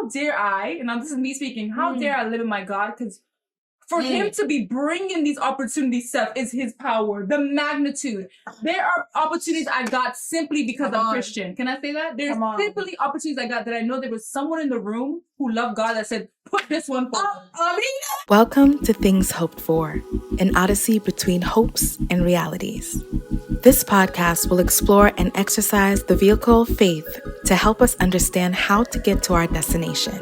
dare I, and now this is me speaking, how dare I live in my God? Because for him to be bringing these opportunities, Seth, is his power, the magnitude. There are opportunities I got simply because I'm Christian. Can I say that? There's simply opportunities I got that I know there was someone in the room who loved God that said, put this one forward. Amina. Welcome to Things Hoped For, an odyssey between hopes and realities. This podcast will explore and exercise the vehicle of faith to help us understand how to get to our destination.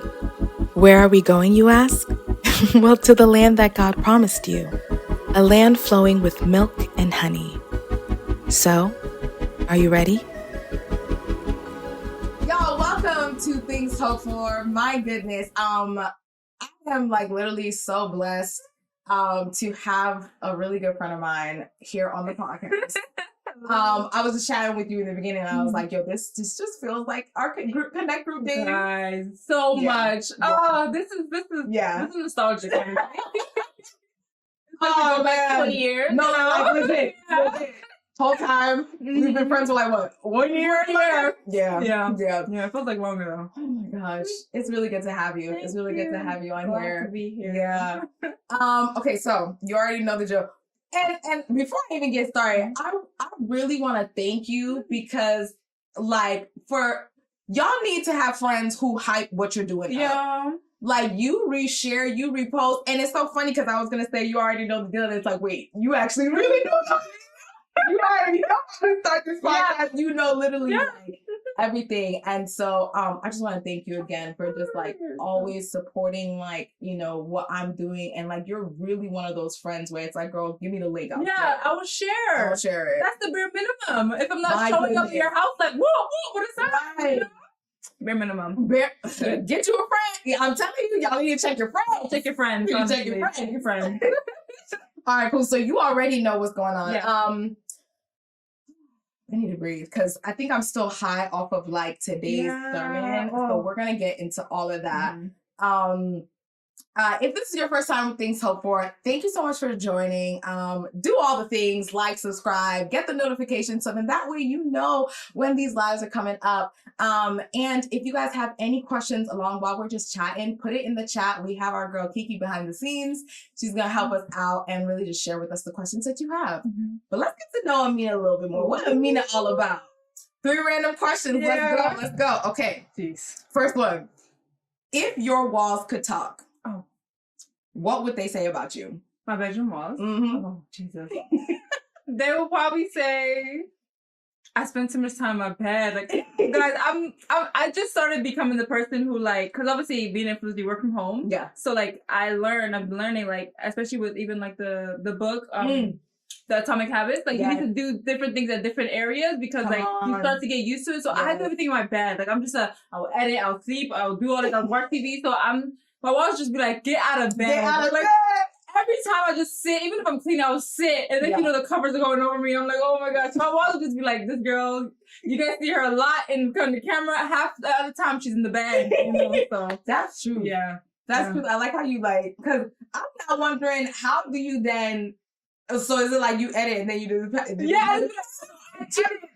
Where are we going, you ask? Well, to the land that God promised you, a land flowing with milk and honey. So, are you ready? Y'all, welcome to Things Hoped For. My goodness, I am like literally so blessed to have a really good friend of mine here on the podcast. I was just chatting with you in the beginning, and I was like, "Yo, this just feels like our connect group day." Guys, so much. Oh, this is nostalgic. Oh man, 20 years. No, like legit. Whole time we've been friends for like what, 1 year? Yeah. It feels like longer though. Oh my gosh, it's really good to have you. It's really good to have you on here. To be here. Yeah. Okay, so you already know the joke. And before I even get started, I really want to thank you because, like, for y'all need to have friends who hype what you're doing. Yeah. Like, you reshare, you repost, and it's so funny because I was gonna say you already know the deal. And it's like, wait, you actually really know. You already know how to start this podcast. You know literally like everything. And so I just want to thank you again for just like always supporting like, you know, what I'm doing. And like you're really one of those friends where it's like, girl, give me the link. I will share. I'll share it. That's the bare minimum. If I'm not showing up at your house, like, whoa, what is that? Right. Bare minimum. Get you a friend. Yeah, I'm telling you, y'all need to check your friends. Check your friends. Check your friends. All right, cool. So you already know what's going on. Yeah. I need to breathe because I think I'm still high off of like today's sermon. So we're gonna get into all of that. If this is your first time with Things Hoped For, thank you so much for joining. Do all the things, like, subscribe, get the notifications, so then that way you know when these lives are coming up. And if you guys have any questions along while we're just chatting, put it in the chat. We have our girl Kiki behind the scenes. She's gonna help us out and really just share with us the questions that you have. But let's get to know Amina a little bit more. What Amina all about? 3 random questions. Yeah. Let's go. Okay. Jeez. First one. If your walls could talk, what would they say about you? My bedroom walls? Oh, Jesus. They will probably say, I spend too much time in my bed. Like, guys, I just started becoming the person who, like, because obviously being influenced, you work from home. Yeah. So, like, I've been learning, like, especially with even, like, the book, The Atomic Habits. Like, you need to do different things at different areas because, you start to get used to it. So, I do everything in my bed. Like, I'm just I'll edit, I'll sleep, I'll do all this, I'll watch TV. So, my walls just be like, get out of bed. Every time I just sit, even if I'm cleaning, I'll sit. And then, you know, the covers are going over me. I'm like, oh my gosh. My walls will just be like, this girl, you guys see her a lot in the camera. Half the other time she's in the bed. You know, so. That's true. Yeah. That's true. I like how you because I'm not wondering, how do you then, so is it like you edit and then you do the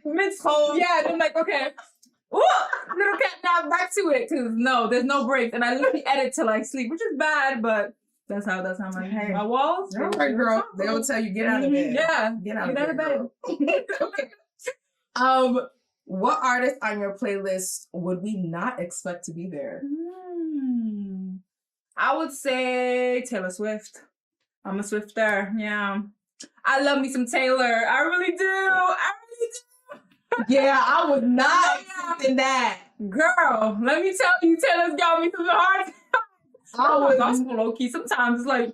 mid-hole. Yeah, and I'm like, okay. Ooh, little cat now back to it because there's no breaks, and I literally edit till I sleep, which is bad, but that's how my walls. All right, girl. They will tell you get out of bed. Yeah, get out of bed. Okay. What artist on your playlist would we not expect to be there? I would say Taylor Swift. I'm a Swifter. Yeah, I love me some Taylor. I really do. Yeah, I was not expecting that. Girl, let me tell you, Taylor's got me through the hard times. I was gospel low-key. Sometimes it's like,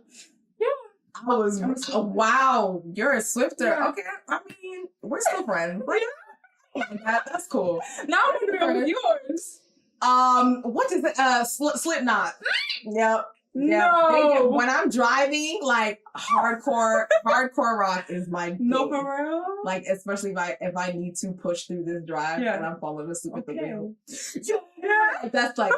wow, you're a Swifter. Yeah. Okay, I mean, we're still friends. That's cool. Now I'm wondering with yours. What is it? Slipknot. Yep. No. When I'm driving, like hardcore rock is my thing. No, for real? Like, especially if I need to push through this drive and I'm falling asleep at the wheel. Yeah. That's like,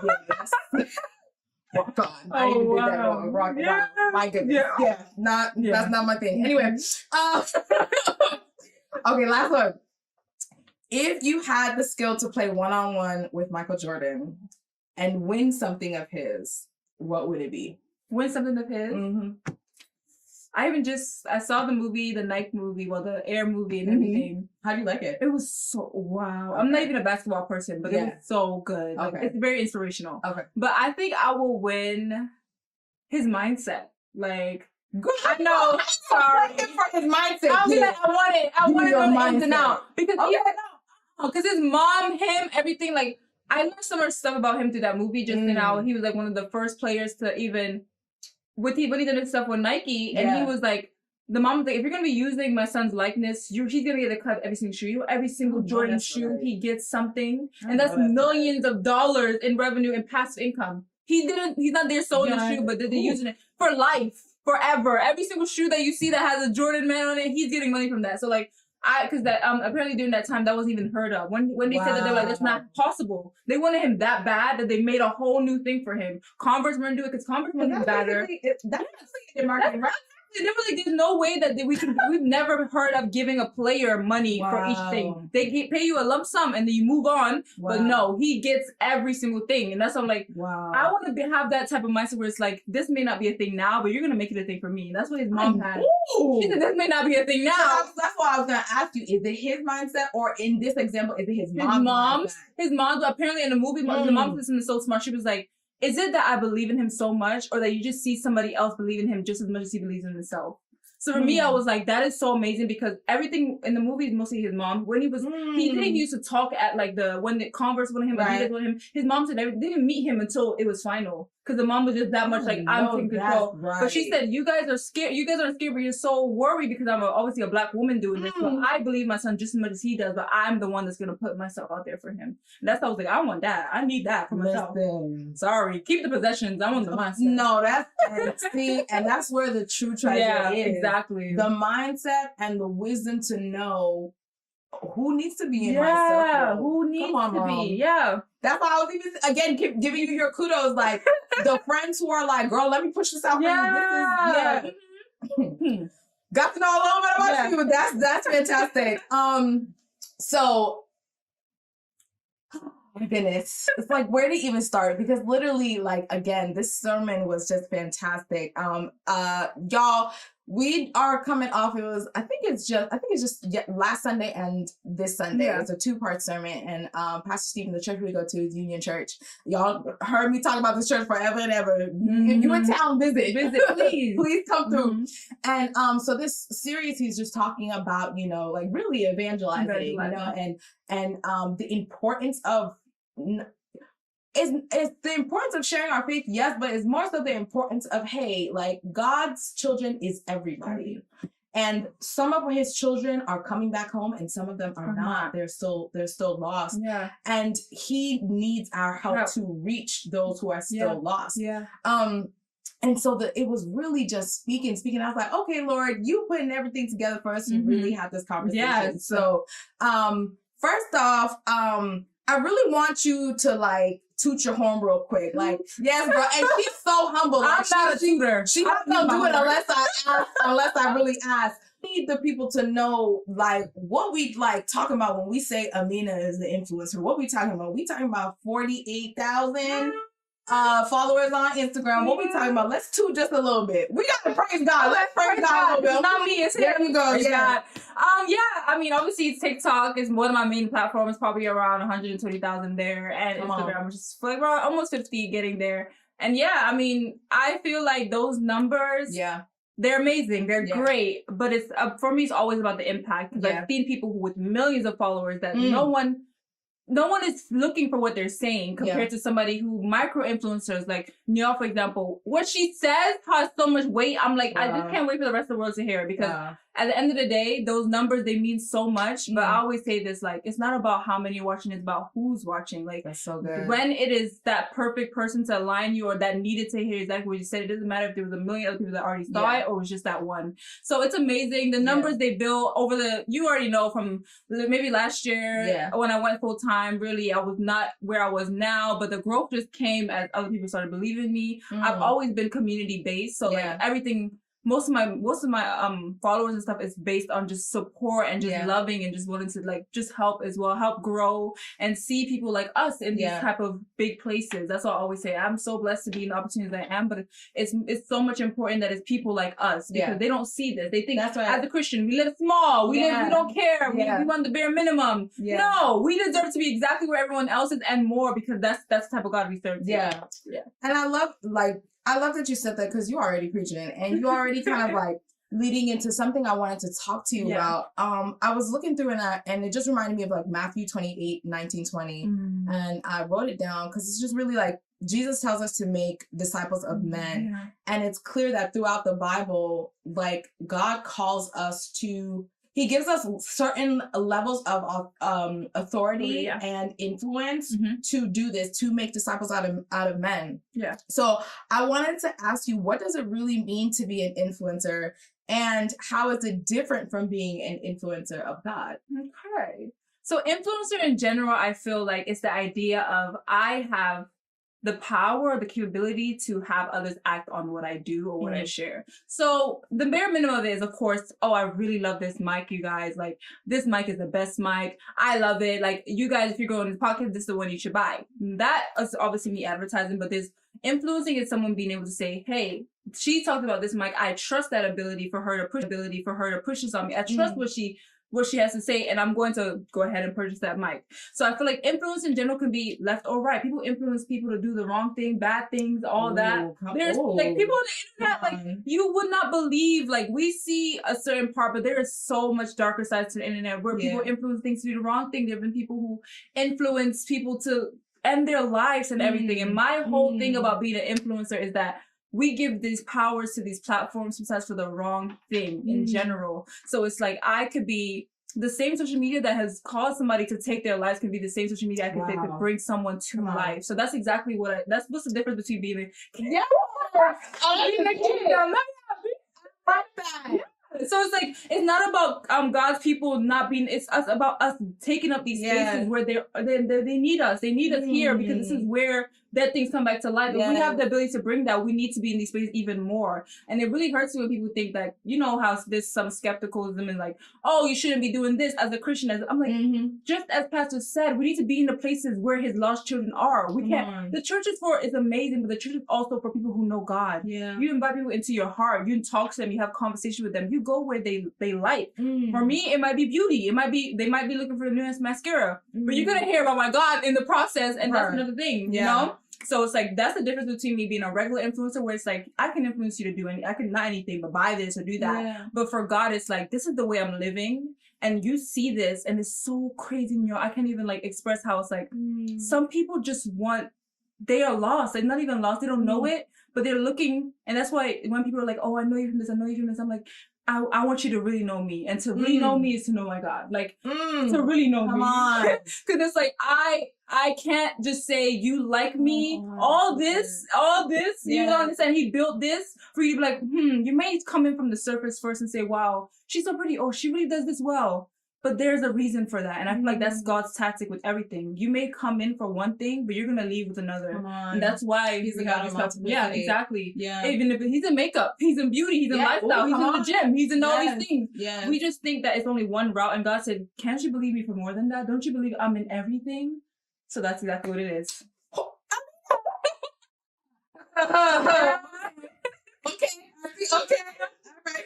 rock on. I even did that wrong. Rock on. My goodness. Yeah. That's not my thing. Anyway. Okay, last one. If you had the skill to play one-on-one with Michael Jordan and win something of his, what would it be? Win something of his? Mm-hmm. I saw the movie, the Nike movie, the Air movie and everything. How do you like it? It was so, wow. Okay. I'm not even a basketball person, but it was so good. Like, it's very inspirational. Okay. But I think I will win his mindset. Like, I know. Sorry. For his mindset. I'll be like, I want it on the ins and out. Because because his mom, him, everything, like, I learned so much stuff about him through that movie just now. He was like one of the first players to even, when he did his stuff with Nike, and he was like, the mom was like, if you're going to be using my son's likeness, he's going to get a cut every single shoe. Every single Jordan shoe, he gets something. And that's millions of dollars in revenue and passive income. He's not there selling the shoe, but they're using it for life, forever. Every single shoe that you see that has a Jordan man on it, he's getting money from that. So like, because that apparently during that time that wasn't even heard of. When they said that, they were like, that's not possible. They wanted him that bad that they made a whole new thing for him. Converse weren't doing it because Converse wasn't better. That's the marketing, right? They were like, there's no way that we've never heard of giving a player money for each thing. They pay you a lump sum and then you move on. But no, he gets every single thing. And that's why I'm like, I want to have that type of mindset where it's like, this may not be a thing now, but you're going to make it a thing for me. And that's what his mom had. She said, this may not be a thing now. That's why I was going to ask you, is it his mindset, or in this example, is it his mom's? His mom's, apparently in the movie, the mom was so smart. She was like, is it that I believe in him so much, or that you just see somebody else believe in him just as much as he believes in himself? So for me, I was like, that is so amazing, because everything in the movie is mostly his mom. When he was, he didn't used to talk at like when the Converse with him, Adidas with him. His mom said they didn't meet him until it was final, because the mom was just that much like, I'm taking control. But she said, you guys are scared. You guys aren't scared, but you're so worried because I'm obviously a black woman doing this. But I believe my son just as much as he does, but I'm the one that's gonna put myself out there for him. And that's why I was like, I want that. I need that for myself. Sorry, keep the possessions. I want the mindset. No, and that's where the true treasure is. Exactly. The mindset and the wisdom to know who needs to be in my circle. Who needs to be. Yeah. That's why I was even, again, giving you your kudos. Like, the friends who are like, girl, let me push this out for you. Got to know a little bit about you, but that's fantastic. So, oh my goodness. It's like, where to even start? Because literally, like, again, this sermon was just fantastic. Y'all, we are coming off, I think it's just last Sunday and this Sunday. Yeah. It's a 2-part sermon. And Pastor Stephen, the church we go to is Union Church. Y'all heard me talk about this church forever and ever. If you in town, visit, please. Please come through. And so this series, he's just talking about, like really evangelizing. You know, and the importance of it's the importance of sharing our faith, yes, but it's more so the importance of, hey, like, God's children is everybody. And some of his children are coming back home and some of them are not. They're still lost. Yeah. And he needs our help to reach those who are still lost. Yeah. And so it was really just speaking. I was like, okay, Lord, you putting everything together for us to really have this conversation. Yeah. So, first off, I really want you to like toot your horn real quick. Like, yes, bro. And she's so humble. Like, I'm not a tutor. She's not gonna do it unless I really ask. I need the people to know, like, what we like talking about when we say Amina is the influencer. What we talking about? We talking about 48,000 followers on Instagram. What we talking about? Let's toot just a little bit. We gotta praise God. Let's praise God a little bit. It's not me. It's there you go. Yeah. I mean, obviously TikTok is one of my main platforms, probably around 120,000 there, and Instagram, which is like around almost 50 getting there. And yeah, I mean, I feel like those numbers, they're amazing. They're great. But it's for me, it's always about the impact. Because I've seen people with millions of followers that no one is looking for what they're saying compared to somebody who micro-influencers, like Nia, for example. What she says has so much weight. I'm like, I just can't wait for the rest of the world to hear it, because at the end of the day, those numbers, they mean so much. But I always say this, like, it's not about how many are watching, it's about who's watching. Like, that's so good. When it is that perfect person to align you or that needed to hear exactly what you said, it doesn't matter if there was a million other people that already saw it or it was just that one. So it's amazing. The numbers they build over you already know from maybe last year when I went full time, really, I was not where I was now, but the growth just came as other people started believing in me. I've always been community based. So like everything, most of my followers and stuff is based on just support and just loving and just wanting to like just help as well, help grow and see people like us in these type of big places. That's what I always say. I'm so blessed to be in the opportunities I am, but it's so much important that it's people like us because they don't see this. They think as a Christian, we live small, we don't care, we want the bare minimum. No, we deserve to be exactly where everyone else is and more because that's the type of God we serve. Yeah. And I love that you said that because you're already preaching and you already kind of like leading into something I wanted to talk to you about. I was looking through and it just reminded me of like Matthew 28, 19, 20. And I wrote it down because it's just really like Jesus tells us to make disciples of men. And it's clear that throughout the Bible, like God calls us to, he gives us certain levels of authority and influence to do this, to make disciples out of men. Yeah. So I wanted to ask you, what does it really mean to be an influencer? And how is it different from being an influencer of God? Okay. So influencer in general, I feel like it's the idea of I have the power, the capability to have others act on what I do or what I share. So the bare minimum of it is, of course, oh, I really love this mic, you guys. Like, this mic is the best mic. I love it. Like, you guys, if you're going to the podcast, this is the one you should buy. That is obviously me advertising, but there's influencing is someone being able to say, hey, she talked about this mic. I trust that ability for her to push this on me. I trust what she has to say, and I'm going to go ahead and purchase that mic. So I feel like influence in general can be left or right. People influence people to do the wrong thing, bad things, all that. There's like people on the internet, like you would not believe, like we see a certain part, but there is so much darker sides to the internet where people influence things to do the wrong thing. There have been people who influence people to end their lives and everything. And my whole thing about being an influencer is that we give these powers to these platforms sometimes for the wrong thing in general. So it's like I could be the same social media that has caused somebody to take their lives could be the same social media I could say to bring someone to life. So that's exactly that's what's the difference between being So it's like it's not about God's people not being. It's about us taking up these spaces where they need us. They need us here because this is where dead things come back to life. If we have the ability to bring that, we need to be in these spaces even more. And it really hurts me when people think that, you know, how there's some skepticism and like, oh, you shouldn't be doing this as a Christian. I'm like, just as Pastor said, we need to be in the places where his lost children are. We can't. The church is amazing, but the church is also for people who know God. Yeah. You invite people into your heart. You talk to them. You have conversation with them. You go where they like. For me, it might be beauty. They might be looking for the newest mascara, but you're gonna hear about my God in the process, and that's another thing. You know. So it's like, that's the difference between me being a regular influencer where it's like, I can influence you to do I can not anything but buy this or do that. Yeah. But for God, it's like, this is the way I'm living. And you see this and it's so crazy in I can't even like express how it's like, some people just they are lost. They're not even lost. They don't know it, but they're looking. And that's why when people are like, oh, I know you from this, I know you from this. I'm like, I want you to really know me. And to really know me is to know my God. Like, to really know me. Come on. Because it's like, I can't just say, you like me, all this, you don't understand, he built this for you to be like, you may come in from the surface first and say, wow, she's so pretty. Oh, she really does this well. But there's a reason for that. And I feel like that's God's tactic with everything. You may come in for one thing, but you're going to leave with another. And that's why he's a God of multiplicity. Yeah, exactly. Yeah. Even if he's in makeup, he's in beauty, he's in lifestyle, he's in the gym, he's in all these things. Yeah. We just think that it's only one route. And God said, can't you believe me for more than that? Don't you believe I'm in everything? So that's exactly what it is. Okay. All right.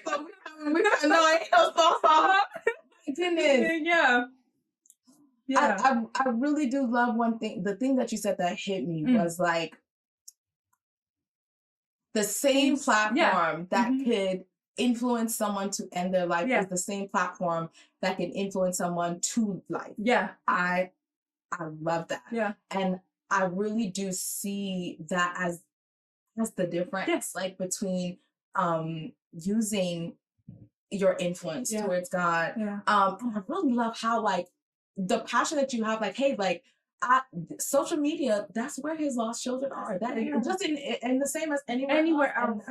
So we don't know. I ain't no sauce. Goodness. Yeah. I really do love one thing. The thing that you said that hit me was like the same platform that could influence someone to end their life is the same platform that can influence someone to life. Yeah. I love that. Yeah. And I really do see that as the difference, like between using your influence towards God. Yeah. And I really love how like the passion that you have, like, hey, like social media, that's where his lost children are. That just in the same as anywhere else.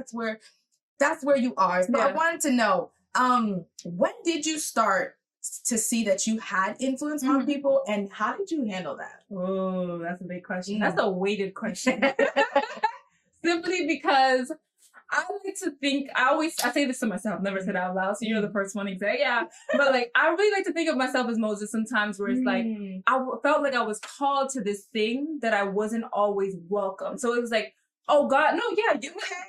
That's where you are. So I wanted to know, when did you start to see that you had influence on people, and how did you handle that? Oh, that's a big question. That's a weighted question. Simply because I like to think, I say this to myself, never said it out loud, so you're the first one to say, yeah. But like, I really like to think of myself as Moses sometimes, where it's like, felt like I was called to this thing that I wasn't always welcome. So it was like, oh God, no, yeah,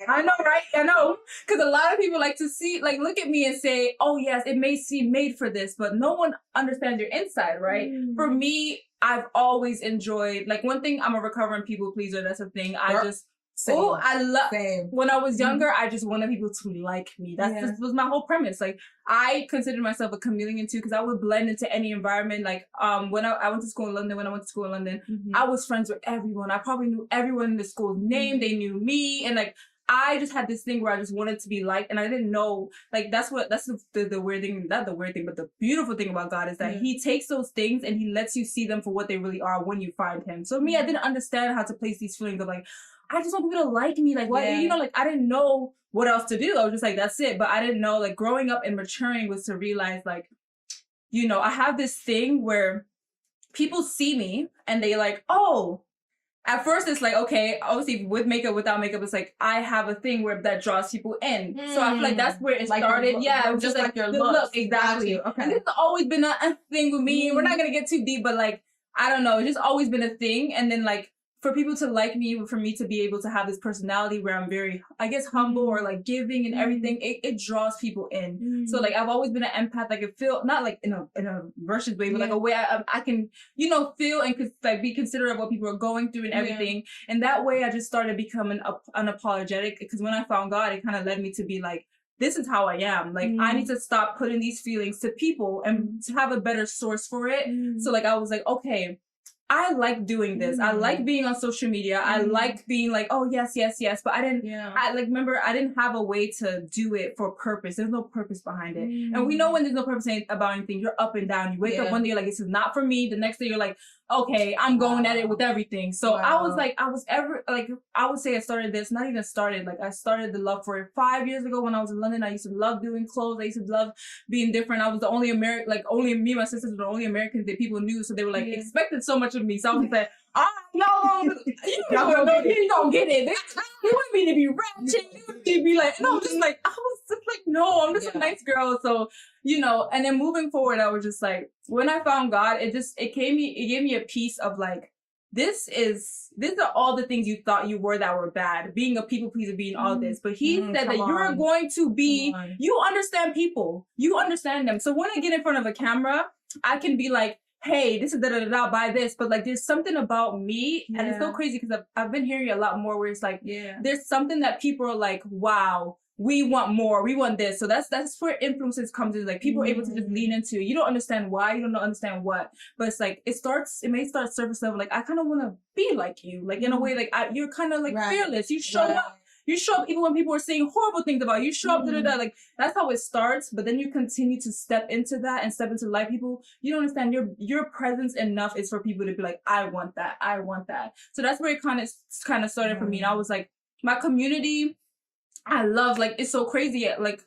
I know, right? I know. Because a lot of people like to see, like, look at me and say, oh yes, it may seem made for this, but no one understands your inside, right? For me, I've always enjoyed, like, one thing, I'm a recovering people pleaser. That's a thing. I love, when I was younger, I just wanted people to like me. This was my whole premise. Like, I considered myself a chameleon too, because I would blend into any environment. Like, when I went to school in London, I was friends with everyone. I probably knew everyone in the school's name. They knew me. And like, I just had this thing where I just wanted to be liked, and I didn't know, like, that's the weird thing, not the weird thing, but the beautiful thing about God is that he takes those things and he lets you see them for what they really are when you find him. So me, I didn't understand how to place these feelings of like, I just want people to like me. Like, what, you know, like, I didn't know what else to do. I was just like, that's it. But I didn't know, like, growing up and maturing was to realize, like, you know, I have this thing where people see me and they like, oh, at first it's like, okay, obviously with makeup, without makeup, it's like, I have a thing where that draws people in. So I feel like that's where it started. Yeah, it was just like your look. Exactly. Okay. And this has always been a thing with me. We're not going to get too deep, but like, I don't know. It's just always been a thing. And then like, for people to like me, for me to be able to have this personality where I'm very, I guess, humble or like giving and everything, it draws people in. So like, I've always been an empath. I can feel, not like in a versus way, but like a way I can, you know, feel and like be considerate of what people are going through and everything. And that way I just started becoming unapologetic, because when I found God, it kind of led me to be like, this is how I am. Like, I need to stop putting these feelings to people and to have a better source for it. So like, I was like, okay, I like doing this. I like being on social media. I like being like, oh, yes, yes, yes. But I didn't, remember, I didn't have a way to do it for purpose. There's no purpose behind it. And we know when there's no purpose about anything, you're up and down. You wake up one day, you're like, this is not for me. The next day, you're like, okay, I'm going at it with everything. So I was like, I would say I started this, not even started, like I started the love for it 5 years ago when I was in London. I used to love doing clothes. I used to love being different. I was the only American, like only me and my sisters were the only Americans that people knew. So they were like expected so much of me. So I was like, no, you don't get it. You want me to be ratchet. You want me to be like, no, just like, I was just like, no, I'm just a nice girl. So, you know, and then moving forward, I was just like, when I found God, it gave me a piece of like, these are all the things you thought you were that were bad. Being a people pleaser, being all this. But he said that you're going to be, you understand people. You understand them. So when I get in front of a camera, I can be like, hey, this is da-da-da-da, buy this. But like, there's something about me. And it's so crazy because I've been hearing a lot more where it's like, there's something that people are like, wow, we want more, we want this. So that's where influences comes in. Like, people are able to just lean into it. You don't understand why, you don't understand what, but it's like, it may start surface level. Like, I kind of want to be like you, like in a way, like you're kind of like fearless. You show up. You show up even when people are saying horrible things about you. You show up, like, that's how it starts. But then you continue to step into that and step into life. People, you don't understand, your presence enough is for people to be like, I want that. I want that. So that's where it kind of started for me. And I was like, my community, I love, like, it's so crazy. Like,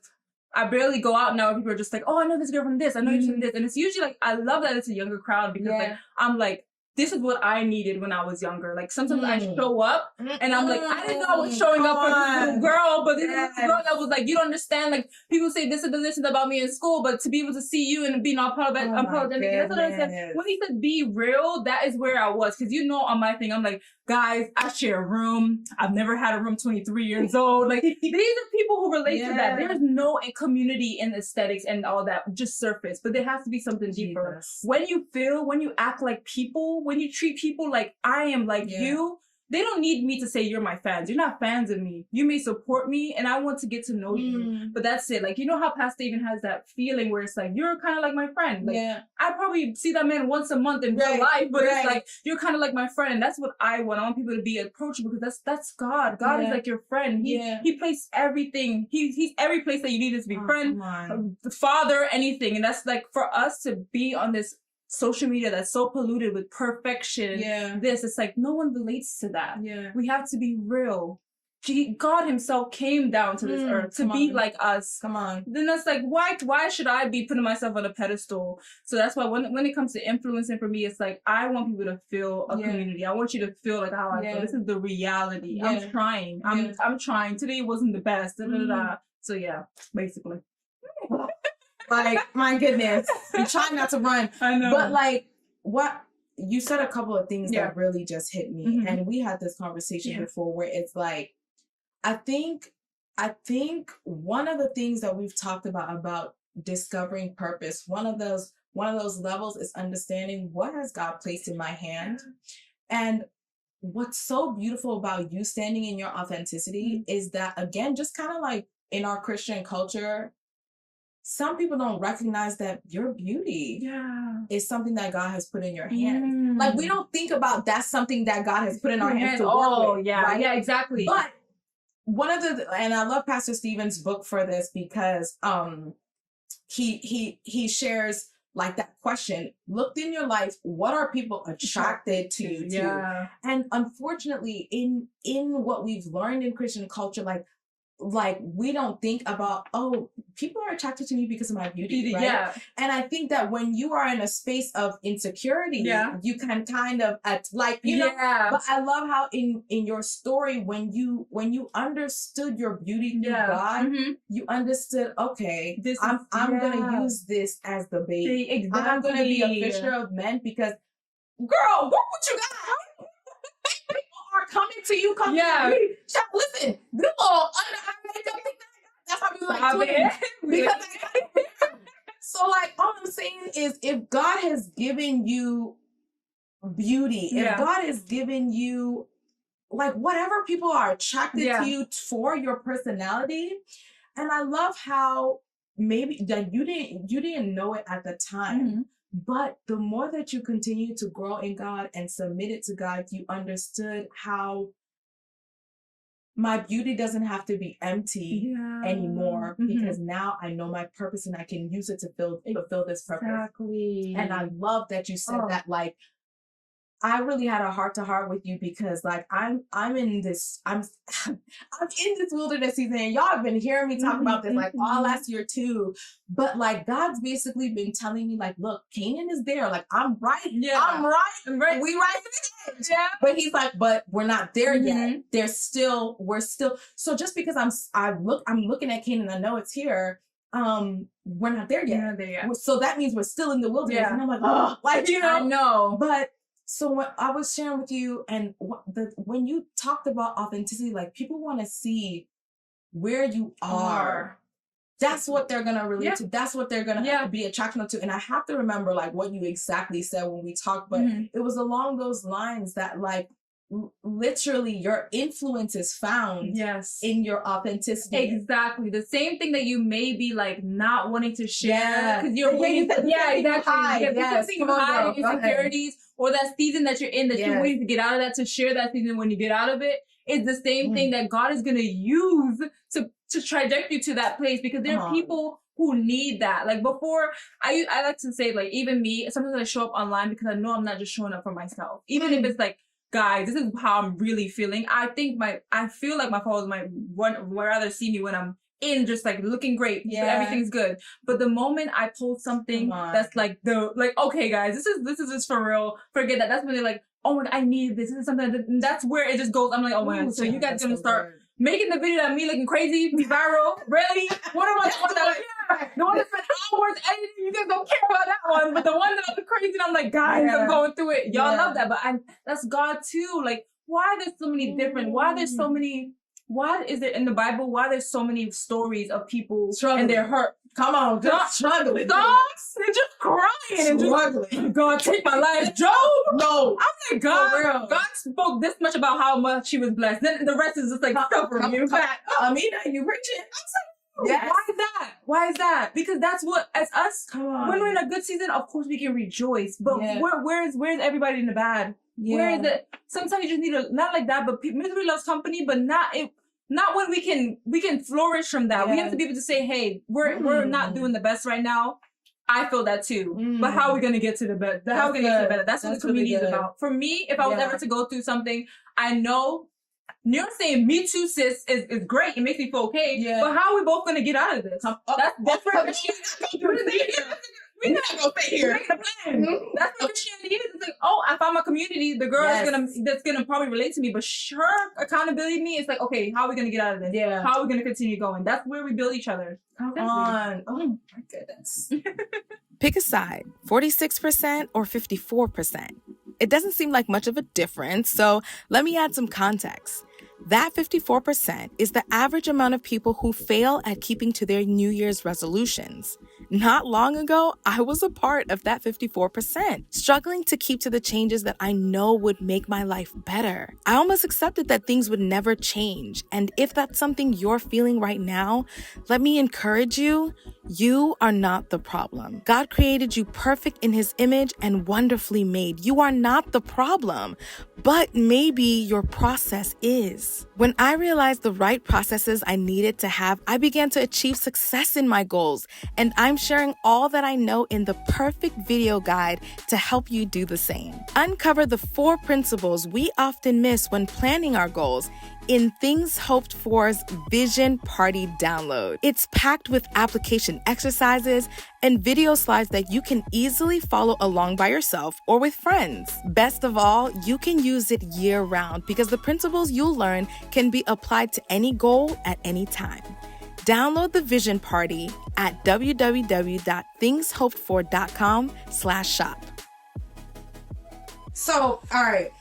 I barely go out now. People are just like, oh, I know this girl from this. I know you from this. And it's usually like, I love that it's a younger crowd because like, I'm like, this is what I needed when I was younger. Like, sometimes I show up and I'm like, I didn't know I was showing up for this little girl, but this is a girl that was like, you don't understand. Like, people say this is about me in school, but to be able to see you and being unapologetic, that's what I said. When he said be real, that is where I was. Because you know, on my thing, I'm like, guys, I share a room. I've never had a room 23 years old. Like, these are people who relate to that. There's no community in aesthetics and all that, just surface. But there has to be something deeper. When you act like people, when you treat people like I am like you, they don't need me to say you're my fans. You're not fans of me. You may support me and I want to get to know you. But that's it. Like, you know how Pastor even has that feeling where it's like, you're kind of like my friend. Like, I probably see that man once a month in real life, but it's like, you're kind of like my friend. And that's what I want. I want people to be approachable because that's God. God is like your friend. He placed everything. He's every place that you need to be friend, father, anything. And that's like, for us to be on this social media that's so polluted with perfection, it's like no one relates to that. We have to be real. God himself came down to this earth to be like us. Come on. Then that's like, why should I be putting myself on a pedestal? So that's why when it comes to influencing for me, it's like, I want people to feel a community. I want you to feel like how I feel. This is the reality. I'm trying. I'm trying. Today wasn't the best. So yeah, basically. Like, my goodness. I'm trying not to run. I know. But like, what you said a couple of things that really just hit me. And we had this conversation before where it's like, I think one of the things that we've talked about discovering purpose, one of those levels is understanding what has God placed in my hand. And what's so beautiful about you standing in your authenticity is that, again, just kind of like in our Christian culture, some people don't recognize that your beauty is something that God has put in your hands. Like, we don't think about that's something that God has put in our hands to work with, right? Yeah, exactly. But one of and I love Pastor Stephen's book for this because he shares like that question, looked in your life, what are people attracted to you to? And unfortunately, in what we've learned in Christian culture, like we don't think about, oh, people are attracted to me because of my beauty, right? And I think that when you are in a space of insecurity, you can kind of like, you know, but I love how in your story, when you understood your beauty through God, you understood, okay, I'm gonna use this as the bait. I'm gonna be a fisher of men because, girl, look what you got. Are coming to you, to you. Listen, this little under makeup thing that's how we like twins. Because so like all I'm saying is, if God has given you beauty, if God has given you like whatever people are attracted to you for your personality, and I love how maybe that you didn't know it at the time. But the more that you continue to grow in God and submit it to God, you understood how my beauty doesn't have to be empty anymore, because now I know my purpose and I can use it to fulfill this purpose. Exactly. And I love that you said that. Like, I really had a heart to heart with you because like I'm in this wilderness season, and y'all have been hearing me talk about this like all last year too. But like God's basically been telling me like, look, Canaan is there. Like I'm right. I'm right. We right there. But he's like, but we're not there yet. We're still. So just because I'm looking at Canaan, I know it's here. We're not there yet. So that means we're still in the wilderness. And I'm like, oh, like, you know. I know. But so what I was sharing with you, and when you talked about authenticity, like people want to see where you are. That's what they're going to relate to. That's what they're going to be attracted to. And I have to remember like what you exactly said when we talked, but it was along those lines that like literally your influence is found in your authenticity. Exactly. The same thing that you may be like not wanting to share because you're waiting. Exactly. You hide insecurities or that season that you're in that you're waiting to get out of that, to share that season when you get out of it. It's the same thing that God is going to use to traject you to that place, because there are people who need that. Like before, I like to say like, even me, sometimes I show up online because I know I'm not just showing up for myself. Even if it's like, guys, this is how I'm really feeling. I feel like my followers might rather see me when I'm in just like looking great. Everything's good. But the moment I post something that's like okay guys, this is just for real. Forget that. That's when they're like, oh my God, I need this. This is something and that's where it just goes. I'm like, oh my God. So you guys gonna start making the video of me looking crazy, be viral. Really? What am I talking about? The one that spent hours editing, you guys don't care about that one. But the one that I look crazy and I'm like, guys, I'm going through it. Y'all love that. But that's God too. Like, why there's so many different, why is it in the Bible, why there's so many stories of people struggling and they're hurt? Come on, just struggling. Dogs, they're just crying and struggling. God, take my life. Job? No. I'm like, God spoke this much about how much he was blessed. Then the rest is just like suffering. You're back. Amina, you preaching? I'm saying, why is that? Because that's what, as us, when we're in a good season, of course we can rejoice. But where's everybody in the bad? Where is it? Sometimes you just need not like that, but misery loves company, but not when we can flourish from that. We have to be able to say, hey, we're not doing the best right now. I feel that too. But how are we gonna get to the better? How are we gonna get to the better? That's what the community is about. For me, if I was ever to go through something, I know you're saying me too, sis, is great. It makes me feel okay. Yeah. But how are we both going to get out of this? That's where we're not going to stay here. That's what Christianity is. It's like, oh, I found my community. The girl that's gonna probably relate to me, but her accountability to me is like, okay, how are we going to get out of this? Yeah. How are we going to continue going? That's where we build each other. Come on. Oh my goodness. Pick a side, 46% or 54%. It doesn't seem like much of a difference, so let me add some context. That 54% is the average amount of people who fail at keeping to their New Year's resolutions. Not long ago, I was a part of that 54%, struggling to keep to the changes that I know would make my life better. I almost accepted that things would never change. And if that's something you're feeling right now, let me encourage you, you are not the problem. God created you perfect in His image and wonderfully made. You are not the problem, but maybe your process is. When I realized the right processes I needed to have, I began to achieve success in my goals, and I'm sharing all that I know in the perfect video guide to help you do the same. Uncover the 4 principles we often miss when planning our goals in Things Hoped For's Vision Party download. It's packed with application exercises and video slides that you can easily follow along by yourself or with friends. Best of all, you can use it year-round because the principles you'll learn can be applied to any goal at any time. Download the Vision Party at www.thingshopedfor.com/shop. So, all right.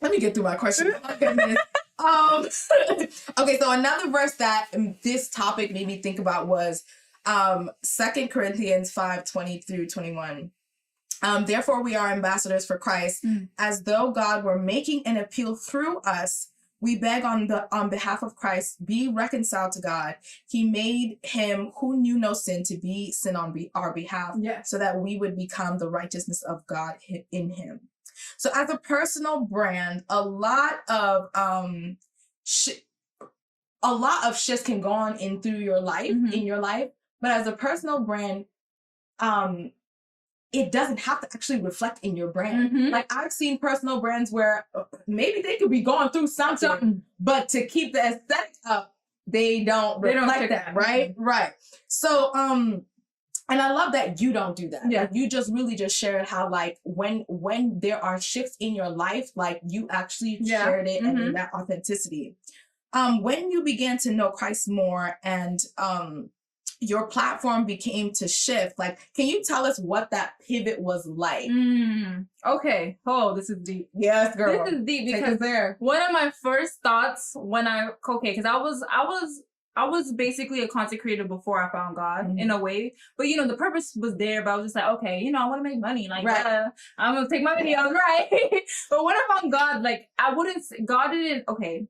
Let me get through my question. Oh my goodness. Okay, so another verse that this topic made me think about was 2 Corinthians 5:20-21. Therefore, we are ambassadors for Christ, as though God were making an appeal through us. We beg on behalf of Christ, be reconciled to God. He made him who knew no sin to be sin on our behalf, so that we would become the righteousness of God in him. So as a personal brand, a lot of shifts can go on through your life, in your life. But as a personal brand, it doesn't have to actually reflect in your brand. Like I've seen personal brands where maybe they could be going through something, but to keep the aesthetic up, they don't reflect that, right? Right. So, and I love that you don't do that. Yeah. Like, you just really just shared how like when there are shifts in your life, like you actually shared it and in that authenticity. When you began to know Christ more and your platform became to shift, like, can you tell us what that pivot was like? Okay. Oh, this is deep. Yes, girl. This is deep because one of my first thoughts when because I was basically a content creator before I found God in a way, but you know, the purpose was there, but I was just like, okay, you know, I want to make money. Like, I'm going to take my videos, right? But when I found God, like,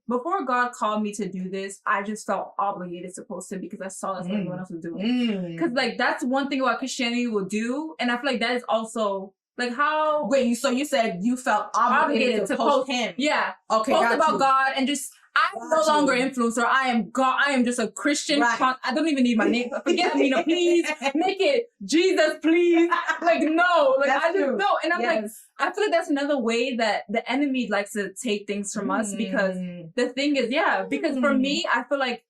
before God called me to do this, I just felt obligated supposed to, because I saw that's what everyone else was doing. Because like, that's one thing about Christianity will do. And I feel like that is also like how... Wait, so you said you felt obligated to post him. Yeah. Okay, post about God and just... I'm no longer influencer. I am God. I am just a Christian. I don't even need my name. Forget Amina, please. Make it Jesus, please. Like, no. Like, I just know. And I'm like, I feel like that's another way that the enemy likes to take things from us, because the thing is, because for me, I feel like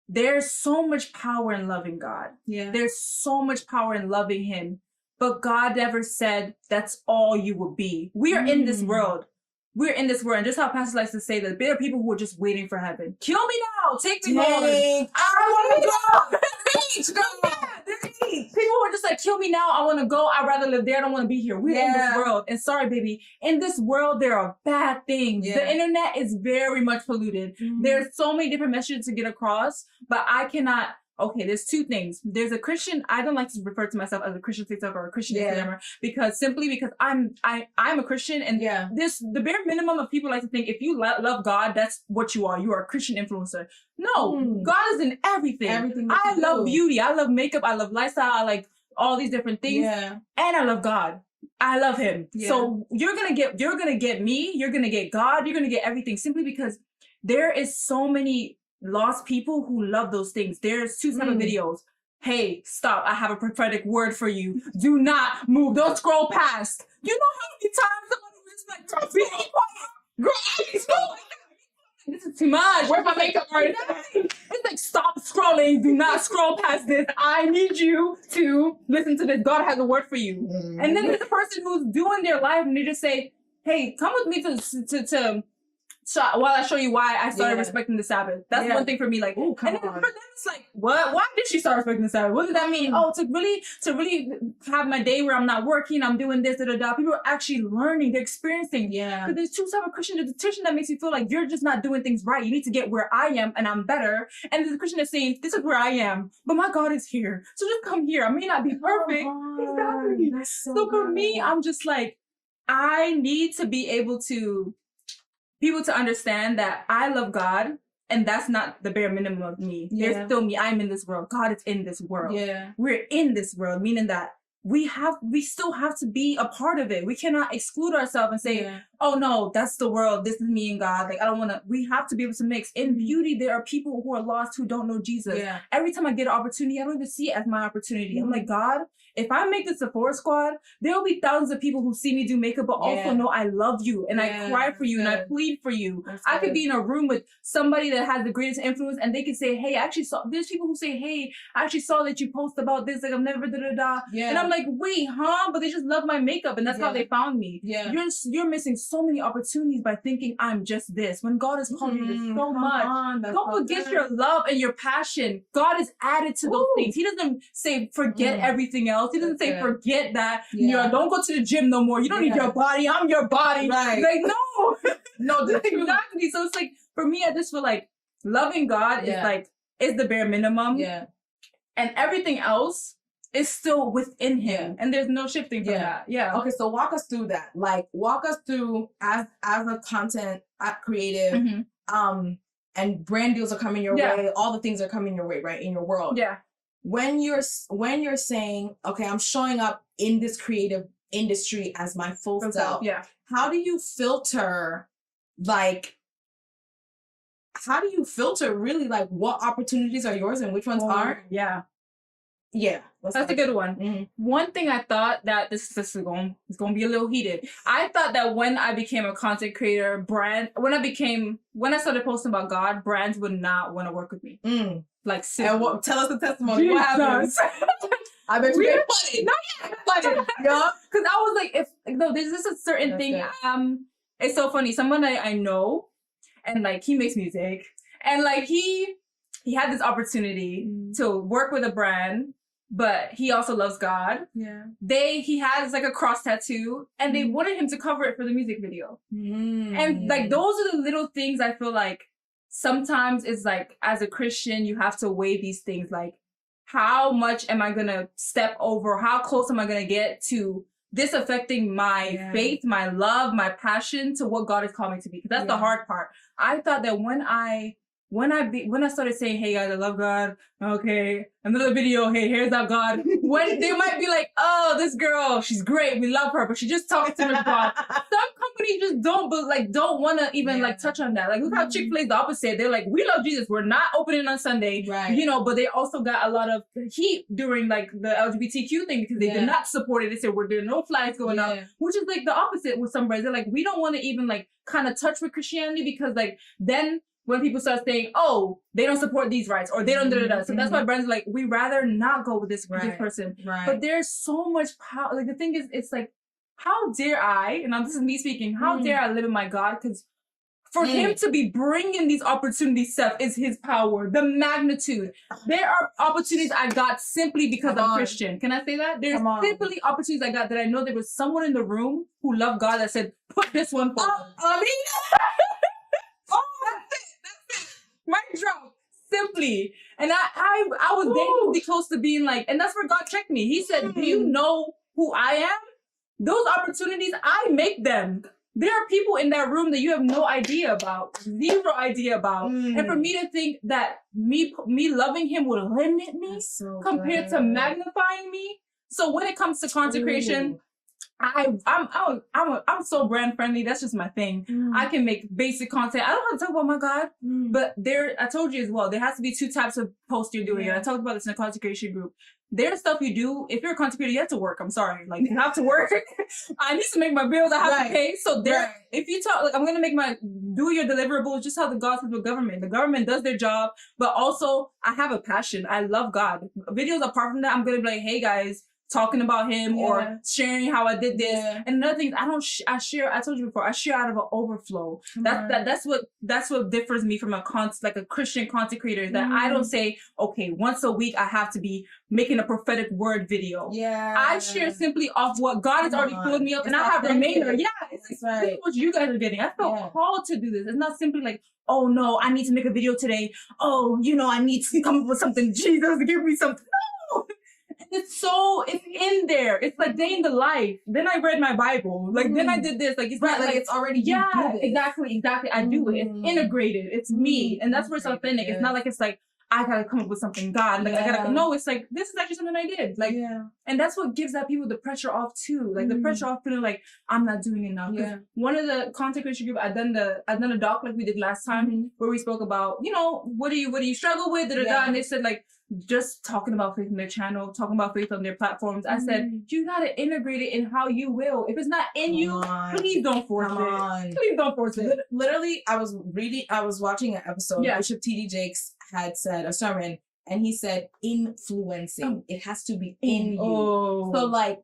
there's so much power in loving God. Yeah. There's so much power in loving him. But God never said that's all you will be. We are in this world. We're in this world, and just how Pastor likes to say that there are people who are just waiting for heaven. Kill me now, take me home. I want to go. People who are just like, kill me now, I want to go. I'd rather live there. I don't want to be here. We're in this world, and sorry, baby, in this world there are bad things. The internet is very much polluted. There's so many different messages to get across, but I cannot. Okay, there's 2 things. There's a Christian. I don't like to refer to myself as a Christian TikToker or a Christian Instagrammer, because I'm a Christian, and this the bare minimum of people like to think if you love God, that's what you are. You are a Christian influencer. No, God is in everything. I love beauty. I love makeup. I love lifestyle. I like all these different things. Yeah. And I love God. I love him. Yeah. So you're gonna get me. You're gonna get God. You're gonna get everything, simply because there is so many lost people who love those things. There's 2 types of videos. Hey, stop. I have a prophetic word for you. Do not move. Don't scroll past. You know how many times someone was just like, be quiet. Girl, I be scrolling. this is too much. Where's my makeup artist? It's like, stop scrolling. Do not scroll past this. I need you to listen to this. God has a word for you. And then there's the person who's doing their life and they just say, hey, come with me so while I show you why I started respecting the Sabbath. That's one thing for me. Like, and then for them, it's like, what? Why did she start respecting the Sabbath? What does that mean? Oh, to really have my day where I'm not working, I'm doing this, People are actually learning, they're experiencing. Yeah. Because there's two types of Christian. There's a Christian that makes you feel like you're just not doing things right. You need to get where I am and I'm better. And there's a Christian that's saying, this is where I am, but my God is here. So just come here. I may not be perfect. Exactly. So for me, I'm just like, I need to be able to people to understand that I love God, and that's not the bare minimum of me. Yeah. There's still me. I'm in this world. God is in this world. Yeah. We're in this world, meaning that we still have to be a part of it. We cannot exclude ourselves and say, oh no, that's the world. This is me and God. Like, I don't want to, we have to be able to mix. In beauty, there are people who are lost who don't know Jesus. Yeah. Every time I get an opportunity, I don't even see it as my opportunity. I'm like, God, if I make the Sephora squad, there will be thousands of people who see me do makeup, but also know I love you and I cry for you and I plead for you. I could be in a room with somebody that has the greatest influence and they can say, hey, I actually saw, there's people who say, hey, I actually saw that you post about this, like I've never da-da-da. Yeah. And I'm like, wait, huh? But they just love my makeup and that's how they found me. Yeah. You're missing so many opportunities by thinking I'm just this. When God is calling you to so much. Don't forget your love and your passion. God is added to those things. He doesn't say forget everything else. He doesn't say forget that. Don't go to the gym no more. You don't need your body. I'm your body. Right. Like, no. No, exactly. So it's like, for me, I just feel like loving God is the bare minimum. Yeah. And everything else is still within him. And there's no shifting from that. Yeah. Okay, so walk us through that. Like, walk us through as a content creative, and brand deals are coming your way, all the things are coming your way, right? In your world. Yeah. When you're saying, okay, I'm showing up in this creative industry as my full self. Yeah. How do you filter really like what opportunities are yours and which ones aren't? Yeah. Yeah. That's a good one. Mm-hmm. One thing I thought that this is going to be a little heated. I thought that when I became a content creator, when I started posting about God, brands would not want to work with me. Like, and tell us the testimony. Jesus. What happens? I bet you get funny. No, funny. Yeah. Because I was like, there's just a certain thing. It's so funny. Someone I know, and like he makes music, and like he had this opportunity to work with a brand, but he also loves God. Yeah. He has like a cross tattoo, and they wanted him to cover it for the music video. And like those are the little things I feel like sometimes it's like, as a Christian, you have to weigh these things like, how much am I going to step over? How close am I going to get to this affecting my faith, my love, my passion to what God has called me to be? Because that's the hard part. I thought that when I started saying, hey guys, I love God. Okay. Another video. Hey, here's our God. When they might be like, oh, this girl, she's great. We love her, but she just talks to her God. Some companies just don't want to even touch on that. Like, look how Chick-fil-A is the opposite. They're like, we love Jesus. We're not opening on Sunday. Right. But they also got a lot of heat during like the LGBTQ thing because they did not support it. They said, there are no flags going up, which is like the opposite with some brands. They're like, we don't want to even like kind of touch with Christianity because like then when people start saying, oh, they don't support these rights or they don't da-da-da. So that's why brands are like, we rather not go with this person. Right. But there's so much power. Like the thing is, it's like, how dare I, and this is me speaking, how dare I live in my God? Because for him to be bringing these opportunities, Seth, is his power, the magnitude. There are opportunities I got simply because I'm Christian. Can I say that? There's simply opportunities I got that I know there was someone in the room who loved God that said, put this one forward. Amina! Mic drop. Simply. And I was dangerously close to being like, and that's where God checked me. He said, do you know who I am? Those opportunities, I make them. There are people in that room that you have no idea about, zero idea about. And for me to think that me loving him will limit me compared to magnifying me. So when it comes to content creation, I'm so brand friendly. That's just my thing. I can make basic content. I don't want to talk about my God, but I told you as well, there has to be 2 types of posts you're doing. And I talked about this in the content creation group. There's stuff you do. If you're a content creator, you have to work. I'm sorry. Like, you have to work. I need to make my bills. I have to pay. So if you talk, like, I'm going to do your deliverables, just how the God says with government. The government does their job, but also I have a passion. I love God. Videos apart from that, I'm going to be like, hey guys, talking about him or sharing how I did this. And another thing, I share, I told you before, I share out of an overflow. That's what differs me from a Christian content creator, that I don't say, okay, once a week I have to be making a prophetic word video. I share simply off what God has already filled me up, and I have remainder. This is what you guys are getting. I felt called to do this. It's not simply like, oh no, I need to make a video today. Oh, I need to come up with something. Jesus, give me something. No. It's in there. It's like day in the life. Then I read my Bible. Like, then I did this. Like, it's not like it's already, exactly. I do it. It's integrated. It's me. And that's where it's authentic. It's not like it's like, I gotta come up with something, God. Like, I gotta, no, it's like, this is actually something I did. Like, and that's what gives that people the pressure off too. Like, the pressure off feeling like, I'm not doing enough. One of the content creation group, I've done a doc like we did last time, where we spoke about, what do you struggle with? And they said, like, just talking about faith on their channel, talking about faith on their platforms. I said, you gotta integrate it in how you will. If it's not in you, please don't force it. Please don't force it. Literally, I was watching an episode. Bishop T.D. Jakes had said a sermon, and he said, influencing. It has to be in you. So, like,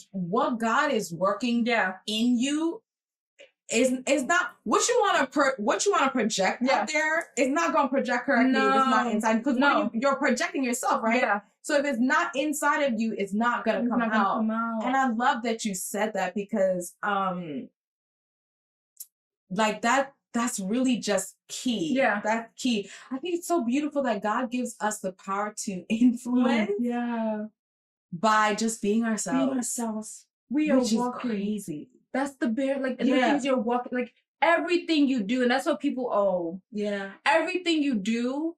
what God is working in you is not what you want to project out there. It's not going to project correctly if it's not inside, because you're projecting yourself, right? So if it's not inside of you, it's not going to come out. And I love that you said that, because like that's really just key. That's key. I think it's so beautiful that God gives us the power to influence by just being ourselves. We are walking. Crazy. That's the bare, like, and the things you're walking, like, everything you do, and that's what people, everything you do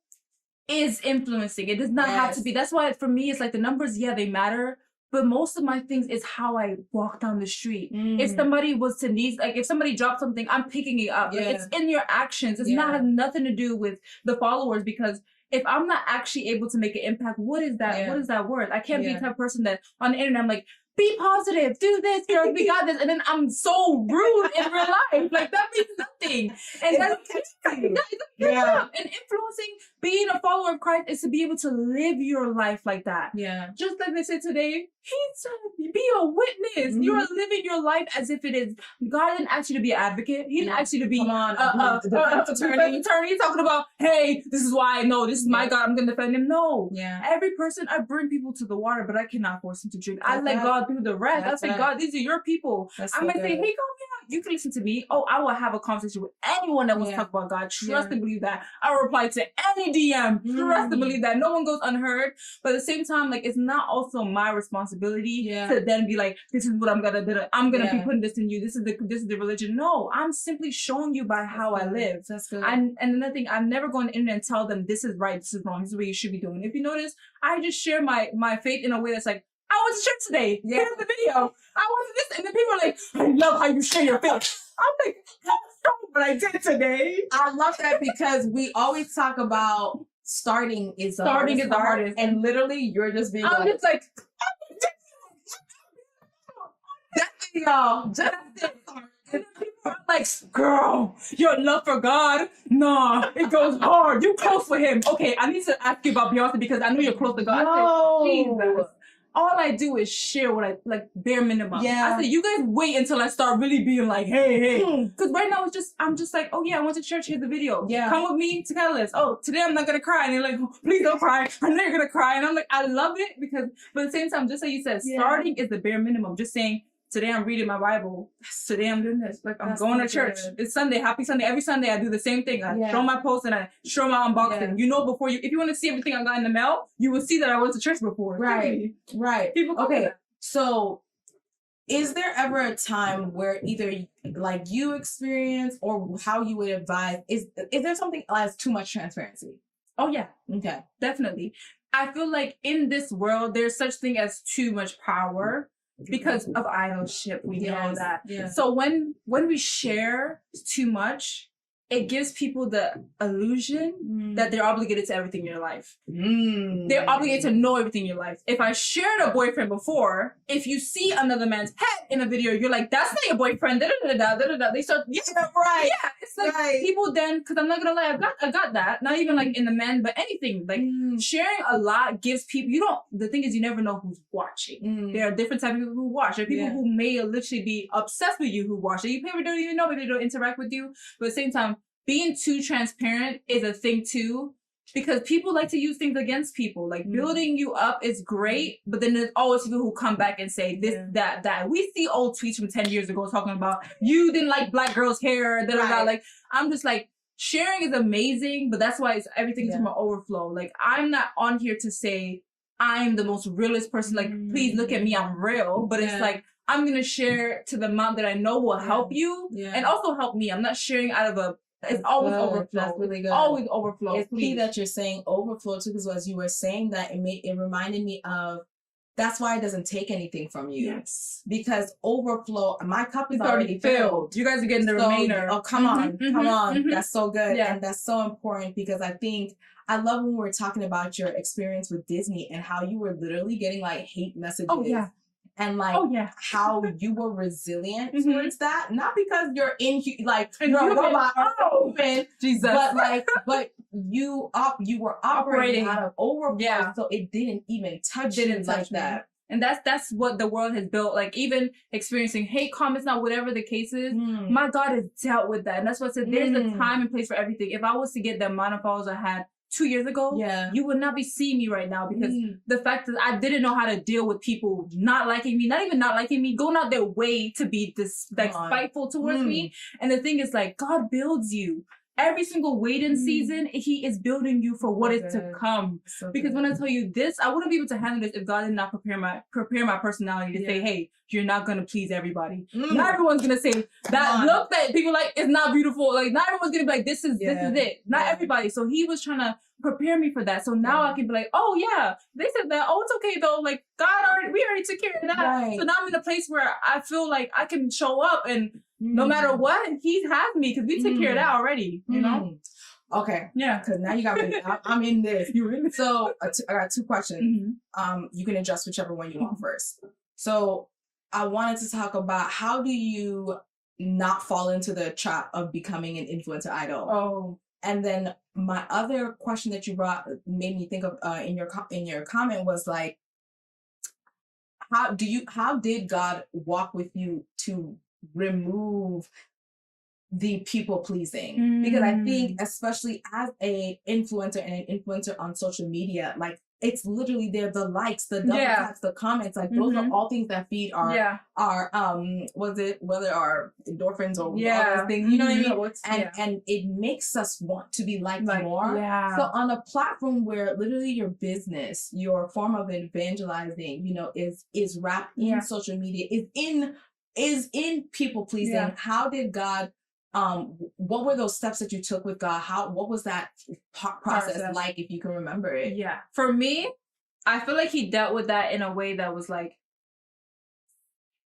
is influencing. It does not have to be. That's why, for me, it's like the numbers, they matter, but most of my things is how I walk down the street. If somebody was to need, like, if somebody dropped something, I'm picking it up. Like, it's in your actions. It's not, has nothing to do with the followers, because if I'm not actually able to make an impact, what is that? What is that worth? I can't be the type of person that on the internet, I'm like, be positive, do this, girl, we got this. And then I'm so rude in real life. Like, that means nothing. And that's and influencing, being a follower of Christ is to be able to live your life like that. Just like they said today, be a witness. You're living your life as if it is. God didn't ask you to be an advocate. He didn't ask you to be attorney talking about, hey, this is why I know this is my God, I'm gonna defend him. No. Every person, I bring people to the water, but I cannot force them to drink. I let God do the rest. I say, God, these are your people. I might say, hey, go, you can listen to me. Oh, I will have a conversation with anyone that wants to talk about God. Trust and believe that. I will reply to any DM. Trust and believe that. No one goes unheard. But at the same time, like, it's not also my responsibility to then be like, this is what I'm gonna do. I'm gonna be putting this in you. This is the religion. No, I'm simply showing you by how I live. That's good. And another thing, I'm never going to the internet and tell them this is right, this is wrong, this is what you should be doing. If you notice, I just share my faith in a way that's like, I went to church today. Here's the video. I went to this, and then people are like, I love how you share your faith. I'm like, that's what I did today. I love that, because we always talk about starting is the hardest. And literally, you're just being just like, that's it, y'all. Just it. And people are like, girl, your love for God, nah, it goes hard. You close with him. Okay, I need to ask you about Beyonce, because I know you're close to God. No. I said, Jesus. All I do is share what I, like, bare minimum. I said, you guys wait until I start really being like, hey. Because right now I'm just like, oh yeah, I went to church, here's the video. Come with me to Catalyst. Oh, today I'm not going to cry. And they're like, oh, please don't cry. I know you're going to cry. And I'm like, I love it, because, but at the same time, just like you said, starting is the bare minimum. Just saying, today I'm reading my Bible. Today I'm doing this. Like, I'm going to church. It's Sunday. Happy Sunday. Every Sunday I do the same thing. I show my posts and I show my unboxing. You know, before if you want to see everything I got in the mail, you will see that I went to church before. Right. People so is there ever a time where either like you experience or how you would advise, is there something as too much transparency? Oh yeah. Okay. Definitely. I feel like in this world, there's such thing as too much power. because of idolship. We know that. Yeah. So when we share too much, it gives people the illusion that they're obligated to everything in your life. They're obligated to know everything in your life. If I shared a boyfriend before, if you see another man's head in a video, you're like, that's not your boyfriend. They start, it's like people then, because I'm not gonna lie, I got that. Not even like in the men, but anything. Like sharing a lot gives people. The thing is, you never know who's watching. There are different types of people who watch. There are people who may literally be obsessed with you who watch it. You maybe don't even know, maybe they don't interact with you, but at the same time, being too transparent is a thing too, because people like to use things against people. Like building you up is great, but then there's always people who come back and say this, that. We see old tweets from 10 years ago talking about you didn't like black girls' hair. Like, I'm just like, sharing is amazing, but that's why it's everything from an overflow. Like, I'm not on here to say I'm the most realest person. Like, please look at me, I'm real. But it's like, I'm gonna share to the amount that I know will help you and also help me. I'm not sharing out of it's always overflow. That's really good. Always overflow. It's key that you're saying overflow too, because as you were saying that, it reminded me of, that's why it doesn't take anything from you. Yes. Because overflow, my cup is already filled. You guys are getting the remainder. Oh, come on. That's so good. Yeah. And that's so important, because I love when we were talking about your experience with Disney and how you were literally getting like hate messages. Oh, yeah. And like how you were resilient towards that, not because you're you're a robot or human, Jesus, but you were operating out of overflow, so it didn't even touch you like that. And that's what the world has built. Like, even experiencing hate comments, now whatever the case is, my God has dealt with that. And that's what I said, there's a time and place for everything. If I was to get the amount of followers I had 2 years ago, you would not be seeing me right now, because the fact that I didn't know how to deal with people not liking me, not even not liking me, going out their way to be this like spiteful towards me. And the thing is, like, God builds you. Every single waiting season, he is building you for what is to come. Because when I tell you this, I wouldn't be able to handle this if God did not prepare my personality to say, hey, you're not going to please everybody. Not everyone's going to say that look that people like is not beautiful. Like, not everyone's going to be like, this is it. Not everybody. So he was trying to prepare me for that. So now I can be like, oh yeah, they said that. Oh, it's okay though. Like, we already took care of that. Right. So now I'm in a place where I feel like I can show up, and no matter what, he has me, because we took care of that already, you know? Okay. Yeah. Because now you got me. I'm in this. So I got two questions. You can adjust whichever one you want first. So I wanted to talk about, how do you not fall into the trap of becoming an influencer idol? Oh. And then my other question that you brought made me think of in your comment was like, how did God walk with you to remove the people pleasing? Because I think, especially as a influencer and an influencer on social media, like, it's literally the likes, the double taps, the comments, like those are all things that feed our whether our endorphins or all those things, you know what I mean? And it makes us want to be liked more. Yeah. So on a platform where literally your business, your form of evangelizing, is wrapped in social media, is in people pleasing, how did God, what were those steps that you took with God? What was that process like, if you can remember it? Yeah. For me, I feel like he dealt with that in a way that was like,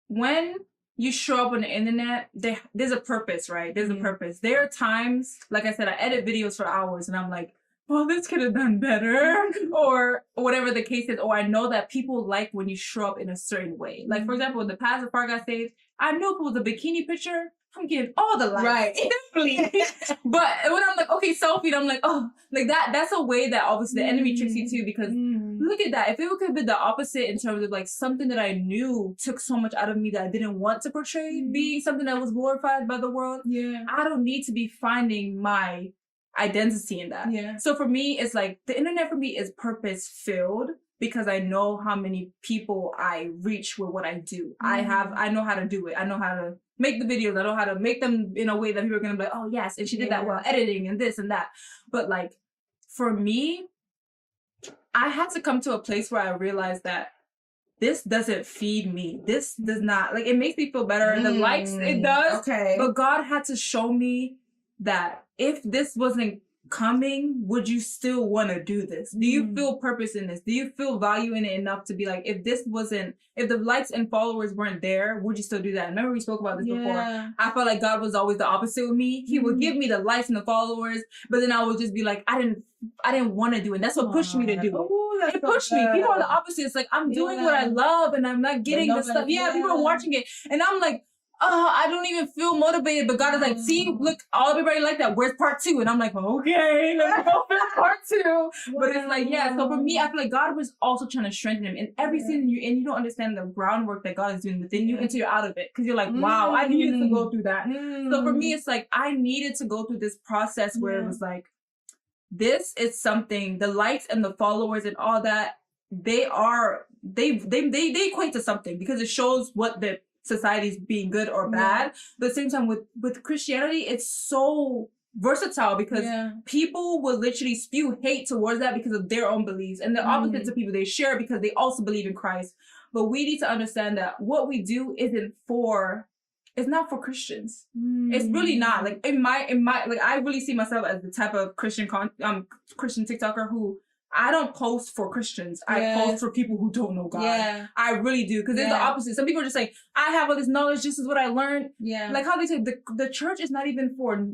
when you show up on the internet, there's a purpose, right? There's a purpose. There are times, like I said, I edit videos for hours and I'm like, well, this could have done better, or whatever the case is. Or I know that people like when you show up in a certain way. Like, for example, the past before I got saved, I knew if it was a bikini picture, I'm getting all the likes. Right. Definitely. But when I'm like, okay, selfie, I'm like, oh, like that's a way that obviously the enemy tricks you too, because look at that. If it could have been the opposite in terms of like something that I knew took so much out of me that I didn't want to portray, being something that was glorified by the world, I don't need to be finding my identity in that. Yeah. So for me, it's like the internet for me is purpose filled, because I know how many people I reach with what I do. I know how to do it. I know how to make the videos. I know how to make them in a way that people are going to be like, oh yes, and she did that while editing and this and that. But like, for me, I had to come to a place where I realized that this doesn't feed me. This does not, like, it makes me feel better. The likes, it does. Okay. But God had to show me that if this wasn't coming, would you still want to do this? Do you feel purpose in this? Do you feel value in it enough to be like, if the likes and followers weren't there, would you still do that? Remember we spoke about this before. I felt like God was always the opposite with me. He would give me the likes and the followers, but then I would just be like, I didn't want to do it. That's what pushed me to do it. Ooh, It pushed me. People are the opposite. It's like, I'm doing what I love and I'm not getting the stuff. Yeah, people are watching it. And I'm like, I don't even feel motivated, but God is like, see, look, everybody like that. Where's part 2? And I'm like, okay, let's go for part 2. But it's like, yeah. So for me, I feel like God was also trying to strengthen him in every season you don't understand the groundwork that God is doing within you until you're out of it. Because you're like, wow, I needed to go through that. So for me, it's like, I needed to go through this process where it was like, this is something, the likes and the followers and all that, they equate to something because it shows what the society's being good or bad. But at the same time with Christianity, it's so versatile because people will literally spew hate towards that because of their own beliefs, and the opposite to people, they share because they also believe in Christ. But we need to understand that what we do it's not for Christians. It's really not. Like in my like I really see myself as the type of Christian TikToker who I don't post for Christians. I post for people who don't know God. I really do. Because it's the opposite. Some people are just like, I have all this knowledge. This is what I learned. Like how they say the church is not even for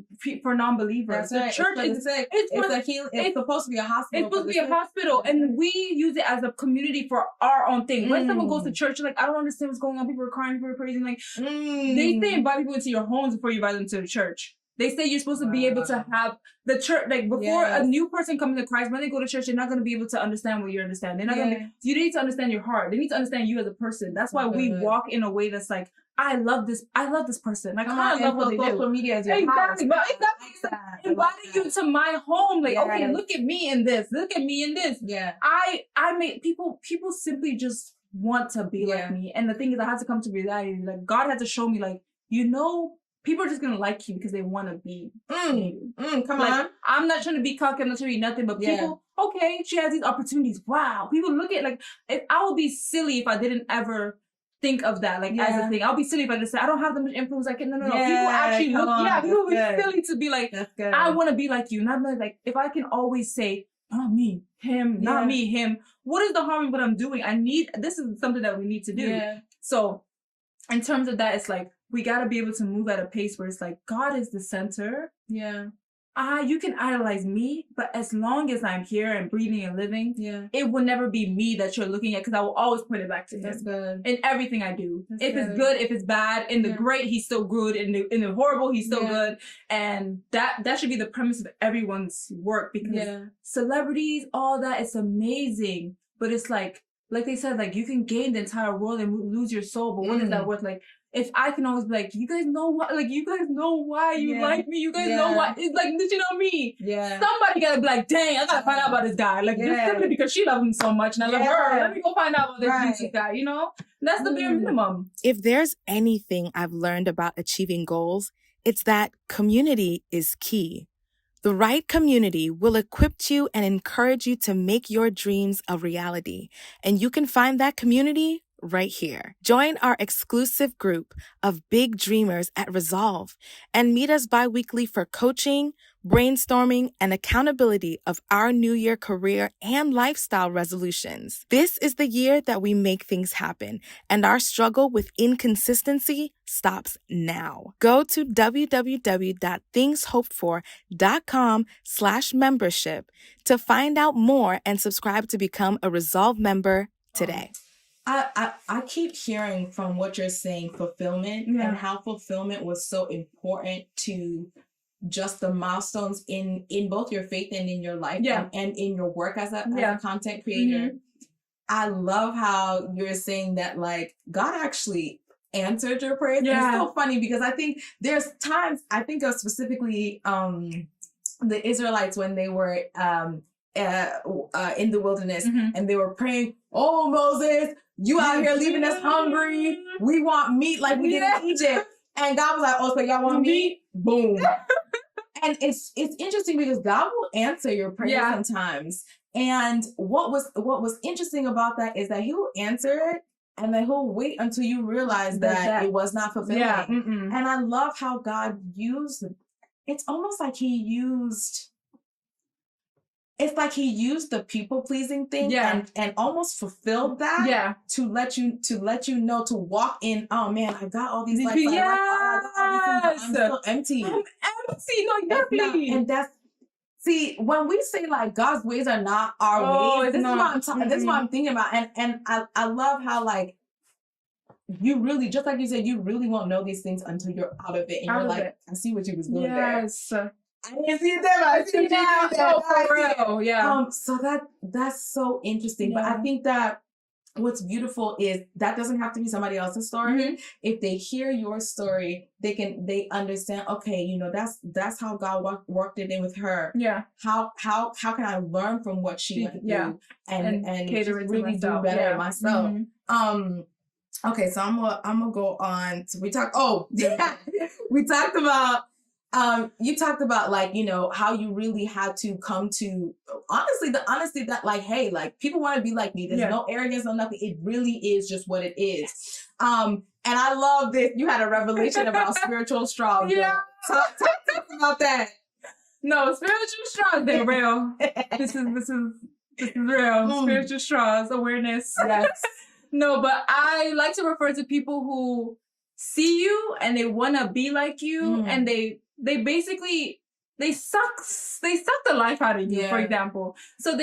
non-believers. The church is it's supposed to be a hospital. It's supposed to be a hospital. And we use it as a community for our own thing. When someone goes to church, like, I don't understand what's going on. People are crying, people are praising. Like, they say invite people into your homes before you invite them to the church. They say you're supposed to be able to have the church, like before a new person comes to Christ, when they go to church, they're not going to be able to understand what you understand. They're not going to, you need to understand your heart. They need to understand you as a person. That's why we walk in a way that's like, I love this person. Like, I love what they do. Social media is your house. Exactly. Inviting you to my home. Like, okay, look at me in this. Look at me in this. I made people simply just want to be like me. And the thing is, I had to come to reality. Like, God had to show me, like, people are just going to like you because they want to be you. Come on. I'm not trying to be cocky. I'm not trying to be nothing. But people, okay, she has these opportunities. Wow. People look at, like, if I would be silly if I didn't ever think of that, like, as a thing. I'll be silly if I just say, I don't have that much influence. Like, no. People actually look, people will be silly to be like, I want to be like you. And I'm like, if I can always say, not me, him, not me, him. What is the harm in what I'm doing? This is something that we need to do. So in terms of that, it's like, we got to be able to move at a pace where it's like, God is the center. You can idolize me, but as long as I'm here and breathing and living, it will never be me that you're looking at, because I will always point it back to him. That's good. In everything I do. It's good, if it's bad, in the great, he's still good. In the horrible, he's still good. And that should be the premise of everyone's work, because celebrities, all that, it's amazing. But it's like they said, like, you can gain the entire world and lose your soul, but what is that worth? Like, if I can always be like, you guys know why, like, you guys know why you like me, you guys know why, it's like, did you know me? Somebody gotta be like, dang, I gotta find out about this guy, like, just simply because she loves him so much, and I love her, let me go find out about this guy, you know? That's the bare minimum. If there's anything I've learned about achieving goals, it's that community is key. The right community will equip you and encourage you to make your dreams a reality. And you can find that community right here. Join our exclusive group of big dreamers at Resolve and meet us bi-weekly for coaching, brainstorming, and accountability of our New Year career and lifestyle resolutions. This is the year that we make things happen, and our struggle with inconsistency stops now. Go to www.ThngsHopedFor.com/membership to find out more and subscribe to become a Resolve member today. I keep hearing from what you're saying, fulfillment, and how fulfillment was so important to just the milestones in both your faith and in your life and in your work as a content creator. I love how you're saying that, like, God actually answered your prayers. It's so funny because I think there's times, I think of specifically the Israelites when they were in the wilderness and they were praying, oh, Moses, you out here leaving us hungry. We want meat like we did in Egypt. And God was like, oh, so y'all want meat? Boom. And it's interesting because God will answer your prayers sometimes. And what was interesting about that is that he will answer it and then he'll wait until you realize that it was not fulfilling. And I love how God used, it's almost like he used it's like he used the people pleasing thing and almost fulfilled that to let you know, to walk in, oh man, I got all these likes, I'm still empty. I'm empty, no, yuppie. And that's, see, when we say like God's ways are not our ways, this is what I'm thinking about. And I love how like you really, just like you said, you really won't know these things until you're out of it. And you're like, I see what you was doing there. I didn't see it there, but I see it now. For real, yeah. So that's so interesting. But I think that what's beautiful is that doesn't have to be somebody else's story. If they hear your story, they understand, okay, you know, that's how God worked it in with her. Yeah. How can I learn from what she went through and just really do better myself? Okay, so I'm gonna go on to, we talked about you talked about like, you know, how you really had to come to the honesty that like, hey, like people want to be like me. There's no arrogance, no nothing. It really is just what it is. And I love this. You had a revelation about spiritual straws. Yeah. Talk about that. No, spiritual straws, they're real. This is real. Spiritual straws, awareness. Yes. No, but I like to refer to people who see you and they want to be like you, and they basically suck the life out of you, for example. So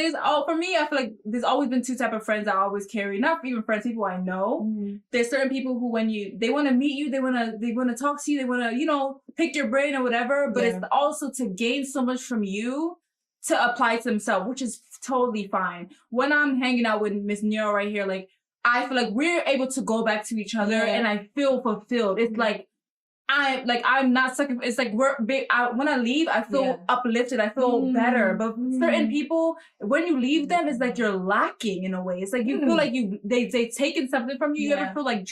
for me, I feel like there's always been two type of friends I always carry, not even friends, people I know. There's certain people who they want to meet you, they want to talk to you, they want to, you know, pick your brain or whatever, but it's also to gain so much from you to apply to themselves, which is totally fine. When I'm hanging out with Miss Neo right here, like, I feel like we're able to go back to each other and I feel fulfilled. It's like, I'm not sucking. It's like when I leave, I feel uplifted. I feel better. But certain people, when you leave them, it's like you're lacking in a way. It's like you feel like they've taken something from you. You ever feel like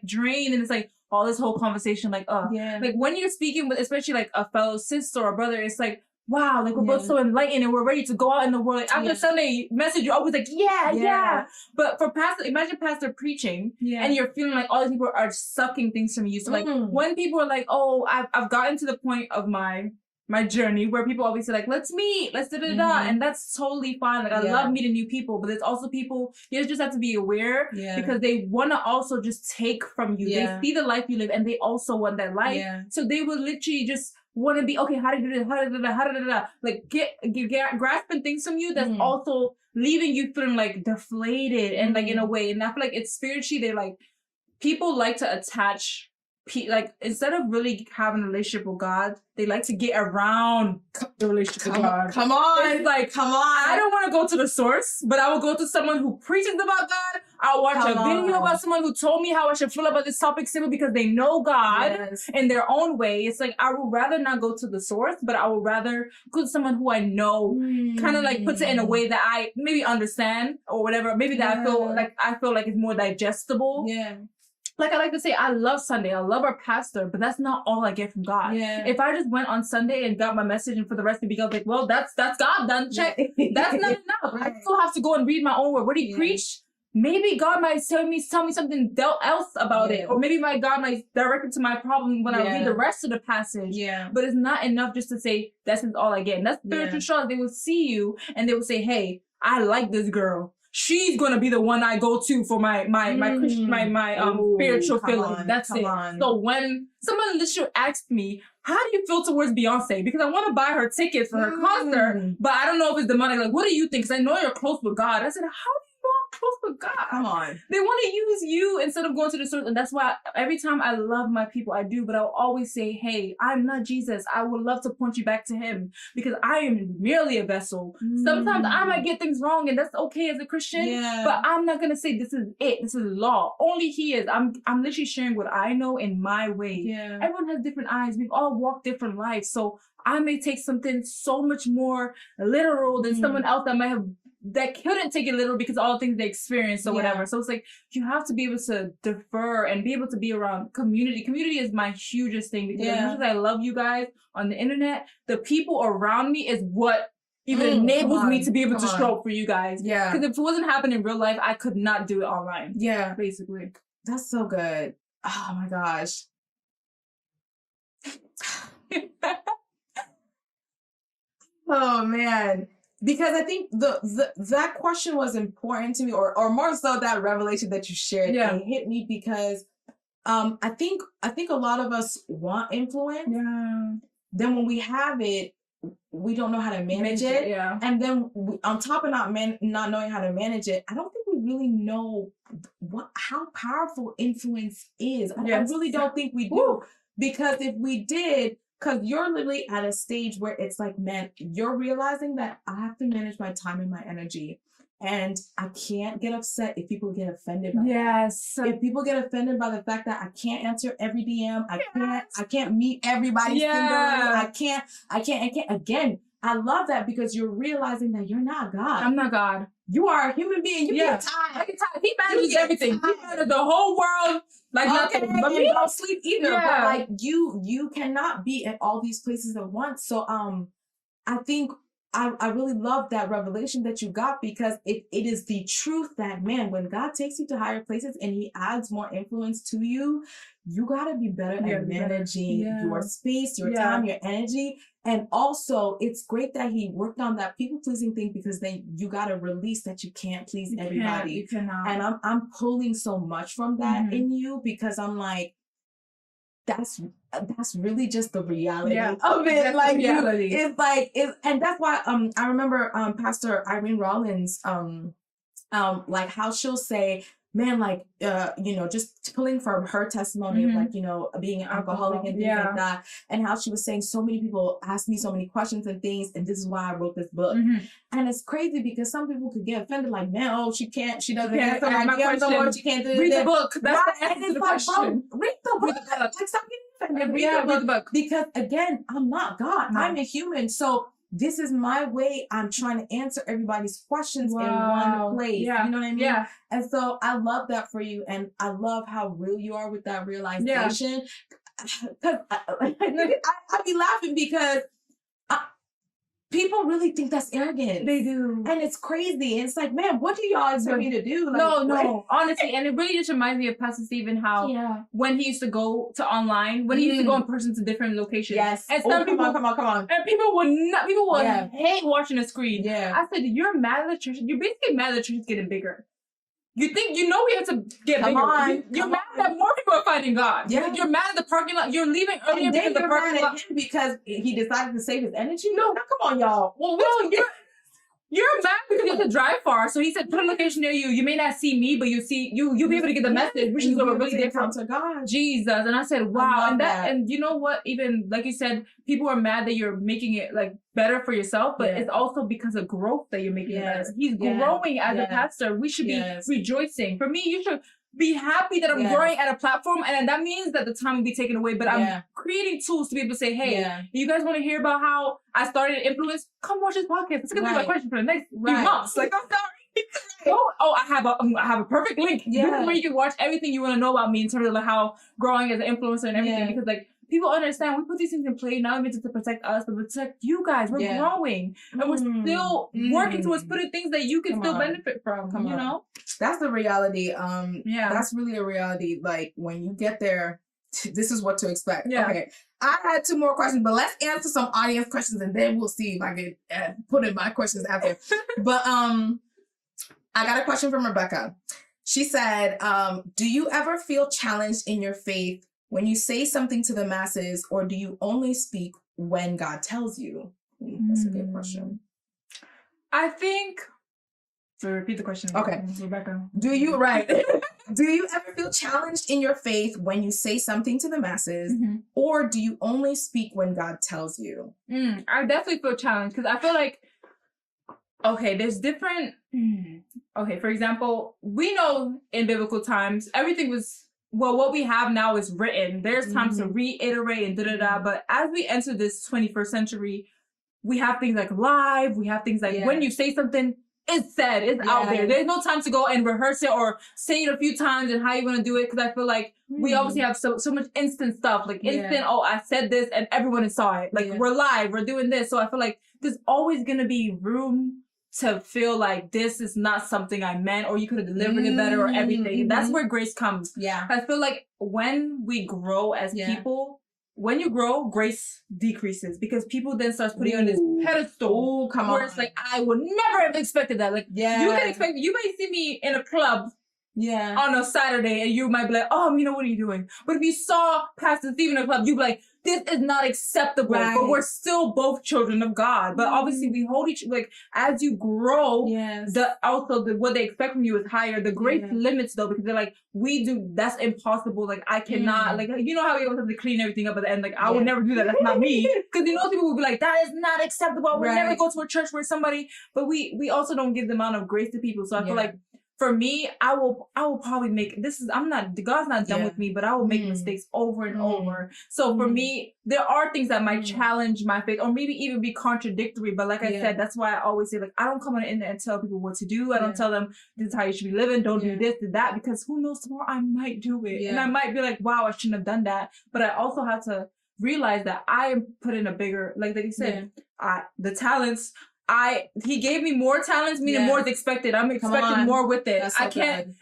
drained, and it's like all this whole conversation, like like when you're speaking with, especially like a fellow sister or brother, it's like, wow, like we're both so enlightened and we're ready to go out in the world. Like after Sunday message, you're always like, yeah. But for imagine pastor preaching and you're feeling like all these people are sucking things from you. So like when people are like, oh, I've gotten to the point of my journey where people always say like, let's meet, let's da-da-da. And that's totally fine. Like I love meeting new people, but there's also people, you just have to be aware because they want to also just take from you. They see the life you live and they also want that life. So they will literally just want to be, okay, how to do this, how to like get grasping things from you that's also leaving you feeling like deflated and like in a way. And I feel like it's spiritually, they like, people like to attach, like instead of really having a relationship with God, they like to get around the relationship with God. Come on. It's like, I don't want to go to the source, but I will go to someone who preaches about God. I'll watch a video about someone who told me how I should feel about this topic simply because they know God in their own way. It's like, I would rather not go to the source, but I would rather go to someone who I know kind of like puts it in a way that I maybe understand or whatever. Maybe that I feel like it's more digestible. Yeah. Like I like to say, I love Sunday. I love our pastor, but that's not all I get from God. Yeah. If I just went on Sunday and got my message and for the rest of the week, I was like, well, that's God done. Check. That's not enough. I still have to go and read my own word. What do you preach? Maybe God might tell me something else about it. Or maybe my God might direct it to my problem when I read the rest of the passage. Yeah. But it's not enough just to say, that's all I get. And that's spiritual shock. They will see you and they will say, hey, I like this girl. She's gonna be the one I go to for my spiritual feelings. That's it. So when someone literally asked me, how do you feel towards Beyonce? Because I want to buy her tickets for her concert, but I don't know if it's demonic. Like, what do you think? Because I know you're close with God. I said, how do you know I'm close with God? Come on. They want to use you instead of going to the source. And that's why every time I love my people, I do, but I'll always say, hey, I'm not Jesus. I would love to point you back to him because I am merely a vessel. Sometimes I might get things wrong and that's okay as a Christian, but I'm not going to say this is it. This is law. Only he is. I'm literally sharing what I know in my way. Yeah. Everyone has different eyes. We've all walked different lives. So I may take something so much more literal than someone else that couldn't take it literal because of all the things they experienced or whatever. So it's like, you have to be able to defer and be able to be around community. Community is my hugest thing because as much as I love you guys on the internet, the people around me is what even enables me to be able to show up for you guys. Yeah. Because if it wasn't happening in real life, I could not do it online. Yeah. Basically. That's so good. Oh my gosh. Oh man. Because I think that question was important to me, or more so that revelation that you shared. Yeah. It hit me because I think a lot of us want influence. Yeah. Then when we have it, we don't know how to manage it. Yeah. And then on top of not knowing how to manage it, I don't think we really know how powerful influence is. Yes. I really don't think we do. Woo. Because if we did, because you're literally at a stage where it's like, man, you're realizing that I have to manage my time and my energy. And I can't get upset if people get offended by yes. that. If people get offended by the fact that I can't answer every DM, I can't meet everybody singularly. I can't. Again, I love that because you're realizing that you're not God. I'm not God. You are a human being. You get tired. He manages everything. He manages the whole world. Like nothing. But you don't sleep either. Yeah. But like you cannot be at all these places at once. So I think I really love that revelation that you got, because it is the truth that, man, when God takes you to higher places and he adds more influence to you, you got to be better at managing your space, your time, your energy. And also, it's great that he worked on that people-pleasing thing, because then you got to release that you can't please everybody. You cannot. And I'm pulling so much from that in you, because I'm like, that's really just the reality of it. That's like reality. And that's why I remember Pastor Irene Rollins like how she'll say, man, like just pulling from her testimony of, like, being an alcoholic and things like that, and how she was saying so many people ask me so many questions and things, and this is why I wrote this book. And it's crazy because some people could get offended, like, man, she doesn't answer my questions no more, she can't do read this. The book. That's the answer to the question. Bro, read the book. Like, stop getting offended. Read the book. Because again, I'm not God. I'm a human. So this is my way. I'm trying to answer everybody's questions in one place. Yeah. You know what I mean? Yeah. And so I love that for you. And I love how real you are with that realization. Because I be laughing because people really think that's arrogant. They do. And it's crazy. And it's like, man, what do y'all expect me to do? Like, no. Honestly, and it really just reminds me of Pastor Stephen, how when he used to go to online, when he used to go in person to different locations. Yes. And some people, come on. And people would hate watching the screen. Yeah. I said, you're mad at the church. You're basically mad at the church is getting bigger. You think, we have to get bigger. You're mad that more people are finding God. Yeah. You're mad at the parking lot. You're leaving earlier because the parking lot. Because he decided to save his energy? No, come on, y'all. Well, you're mad because you have to drive far. So he said, put a location near you. You may not see me, but you'll be able to get the message, which is what we're really different. To God. Jesus. And I said, wow. And you know what? Even like you said, people are mad that you're making it like better for yourself, but it's also because of growth that you're making it better. He's growing as a pastor. We should be rejoicing. For me, you should be happy that I'm growing at a platform, and that means that the time will be taken away, but I'm creating tools to be able to say, hey, you guys want to hear about how I started Influence? Come watch this podcast. It's going to be my question for the next few months. Like, I'm sorry. I have a perfect link. This is where you can watch everything you want to know about me in terms of like how growing as an influencer and everything, because like, people understand we put these things in play not only to protect us, but protect you guys. We're growing, and we're still working towards putting things that you can still benefit from. You know, that's the reality. That's really a reality. Like when you get there, this is what to expect. Yeah. Okay, I had 2 more questions, but let's answer some audience questions, and then we'll see if I can put in my questions after. But I got a question from Rebecca. She said, "Do you ever feel challenged in your faith when you say something to the masses, or do you only speak when God tells you?" That's a good question. I think, so repeat the question. Okay. Rebecca. Do you ever feel challenged in your faith when you say something to the masses, or do you only speak when God tells you? I definitely feel challenged because I feel like, there's different, for example, we know in biblical times, everything was, what we have now is written. There's times to reiterate and but as we enter this 21st century, we have things like live, we have things like when you say something, it's said, it's out there. There's no time to go and rehearse it or say it a few times and how you're going to do it. Because I feel like we obviously have so much instant stuff, like instant, I said this and everyone saw it. Like we're live, we're doing this. So I feel like there's always going to be room to feel like this is not something I meant, or you could have delivered it better, or everything. That's where grace comes. Yeah. I feel like when we grow as people, when you grow, grace decreases because people then start putting you on this pedestal. Where it's like, I would never have expected that. Like, you can expect, you might see me in a club on a Saturday and you might be like, oh, Amina, what are you doing? But if you saw Pastor Steve in a club, you'd be like, this is not acceptable. Right. But we're still both children of God. But obviously we hold each, like, as you grow, what they expect from you is higher. The grace limits though, because they're like, that's impossible. Like, I cannot, like, you know how we always have to clean everything up at the end? Like, I would never do that. That's not me. Because you know, people will be like, that is not acceptable. I would never go to a church where somebody, but we also don't give the amount of grace to people. So I feel like, for me, I will probably make, God's not done with me, but I will make mistakes over and over. So for me, there are things that might challenge my faith or maybe even be contradictory. But like I said, that's why I always say, like, I don't come on the internet and tell people what to do. I don't tell them this is how you should be living. Don't do this, do that, because who knows, tomorrow I might do it. And I might be like, wow, I shouldn't have done that. But I also have to realize that I am put in a bigger, like you said, the talents, he gave me more talents, meaning more is expected. I'm expecting more with it. I can't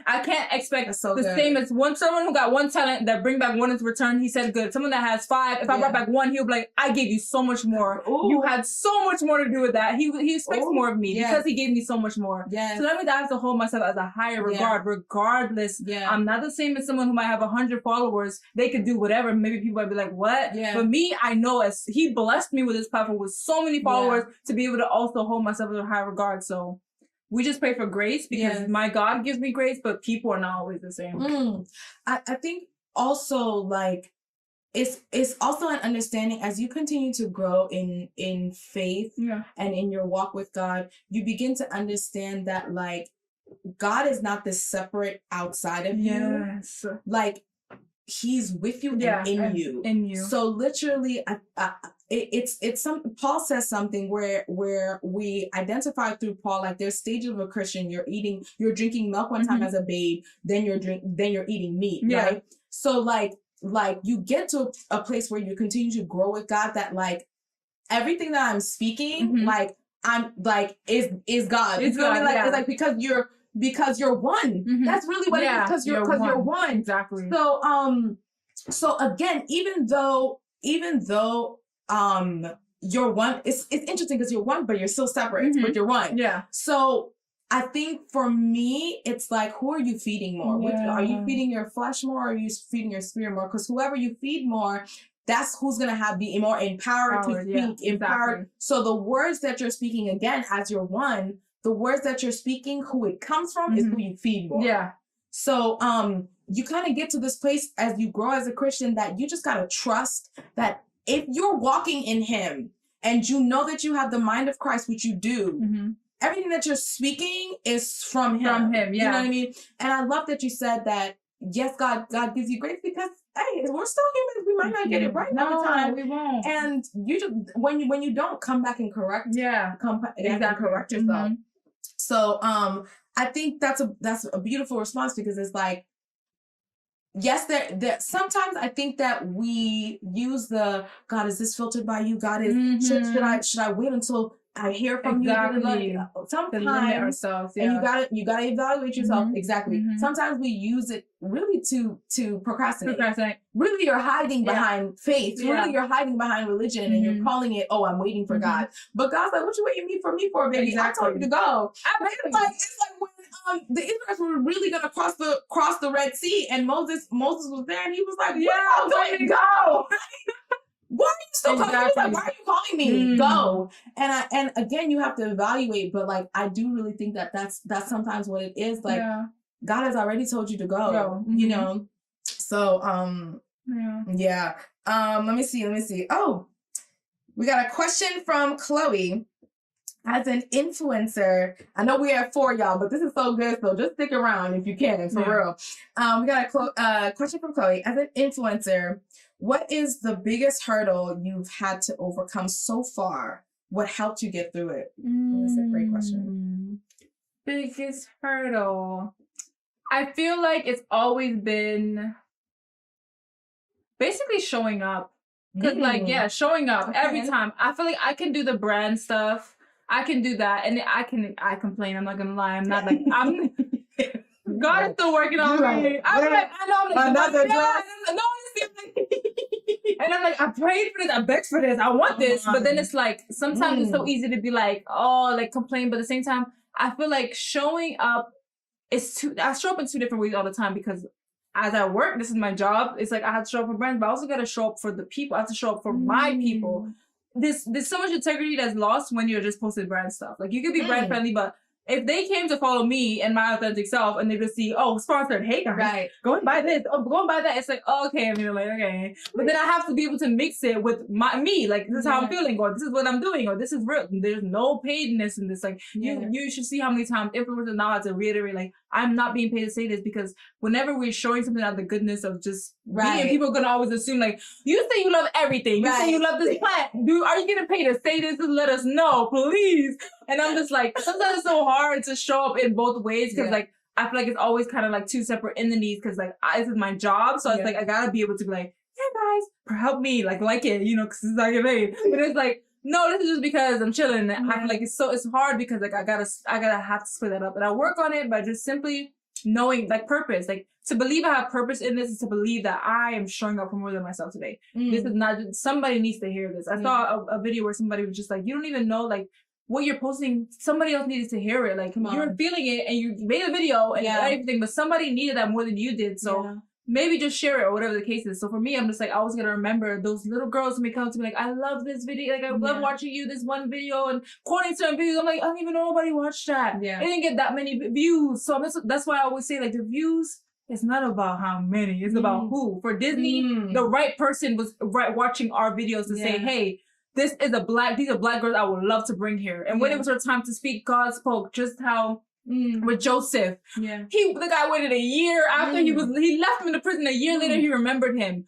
expect the same as someone who got one talent that bring back one in return. He said good. Someone that has 5, if I brought back 1, he'll be like, I gave you so much more. You had so much more to do with that. He expects more of me because he gave me so much more. So that means I have to hold myself as a higher regard, regardless. I'm not the same as someone who might have 100 followers. They could do whatever. Maybe people might be like, what? But me, I know as he blessed me with his platform with so many followers to be able to also hold myself in a high regard. So we just pray for grace because my God gives me grace, but people are not always the same. I think also, like, it's also an understanding as you continue to grow in faith and in your walk with God, you begin to understand that, like, God is not this separate outside of you. Like, he's with you and in you. So literally, it's some, Paul says something where we identify through Paul, like, there's stages of a Christian. You're drinking milk one time as a babe, then you're eating meat, right? So like you get to a place where you continue to grow with God, that, like, everything that I'm speaking, like, I'm like, is God. It's God, like, it's like, because you're one. That's really what it is, because you're one. Exactly. So again, even though you're one, it's interesting because you're one, but you're still separate, but you're one. So I think for me, it's like, who are you feeding more? Are you feeding your flesh more, or are you feeding your spirit more? Because whoever you feed more, that's who's going to be more empowered to speak, empowered. So the words that you're speaking, again, as you're one, the words that you're speaking, who it comes from is who you feed more. So you kind of get to this place as you grow as a Christian that you just got to trust that if you're walking in him and you know that you have the mind of Christ, which you do, everything that you're speaking is from him. You know what I mean? And I love that you said that, yes, God gives you grace because, hey, we're still humans. We might not get it right all the time. We won't. And you just, when you don't come back and correct, correct yourself. So I think that's a beautiful response, because it's like, yes, there sometimes I think that we use the, God, is this filtered by you? God, is should I wait until I hear from you? Sometimes, and you gotta evaluate yourself. Sometimes we use it really to procrastinate. Really, you're hiding behind faith. Really, you're hiding behind religion, and you're calling it, oh, I'm waiting for God. But God's like, what you waiting for me for, baby? I told you to go. It's like when the Israelites were really gonna cross the Red Sea, and Moses was there, and he was like, I told you to go. Why are you still calling me? Like, why are you calling me? Go. And again, you have to evaluate, but, like, I do really think that that's sometimes what it is. Like, God has already told you to go. You know? So let me see. Oh, we got a question from Chloe. As an influencer, I know we have 4, y'all, but this is so good, so just stick around if you can, for real. We got a question from Chloe. As an influencer, what is the biggest hurdle you've had to overcome so far? What helped you get through it? That's a great question. Biggest hurdle. I feel like it's always been basically showing up. Because showing up every time. I feel like I can do the brand stuff. I can do that, and I complain. I'm not gonna lie. I'm not like God is still working on me. I'm like, I know. I'm like, another dress. No, And I'm like, I prayed for this, I begged for this, I want this. But then it's like, sometimes it's so easy to be like, oh, like complain. But at the same time, I feel like showing up I show up in 2 different ways all the time because as I work, this is my job. It's like I have to show up for brands, but I also got to show up for the people. I have to show up for my people. There's so much integrity that's lost when you're just posting brand stuff. Like you could be brand friendly, but if they came to follow me and my authentic self and they just see, oh, sponsored, hey guys, go and buy this, oh, go and buy that. It's like, oh, okay, I'm like, okay. But then I have to be able to mix it with me. Like, this is how I'm feeling, or this is what I'm doing, or this is real. There's no paidness in this. Like, you should see how many times influencers now have to reiterate, like, I'm not being paid to say this, because whenever we're showing something out of the goodness of just being, people are going to always assume, like, you say you love everything. You say you love this plant. Are you getting paid to say this? Just let us know, please. And I'm just like, sometimes it's so hard to show up in both ways, because like, I feel like it's always kind of like 2 separate entities, because like, this is my job. So it's like, I gotta be able to be like, hey guys, help me, like it, you know, because it's not your name. But it's like, no, this is just because I'm chilling. I feel like it's hard because like I gotta have to split that up. And I work on it by just simply knowing like purpose. Like, to believe I have purpose in this is to believe that I am showing up for more than myself today. This is not just, somebody needs to hear this. I saw a video where somebody was just like, you don't even know like what you're posting, somebody else needed to hear it. Like, you're feeling it and you made a video and everything, but somebody needed that more than you did. So maybe just share it or whatever the case is. So for me, I'm just like, I was gonna remember those little girls who may come to me like, I love this video. Like, I love watching you, this one video, and quoting certain videos. I'm like, I don't even know nobody watched that. It didn't get that many views. So that's why I always say, like, the views, it's not about how many, it's about who. For Disney, the right person was watching our videos to say, hey, these are black girls I would love to bring here. And when it was her time to speak, God spoke. Just how with Joseph, the guy waited a year after he left him in the prison. A year later, he remembered him.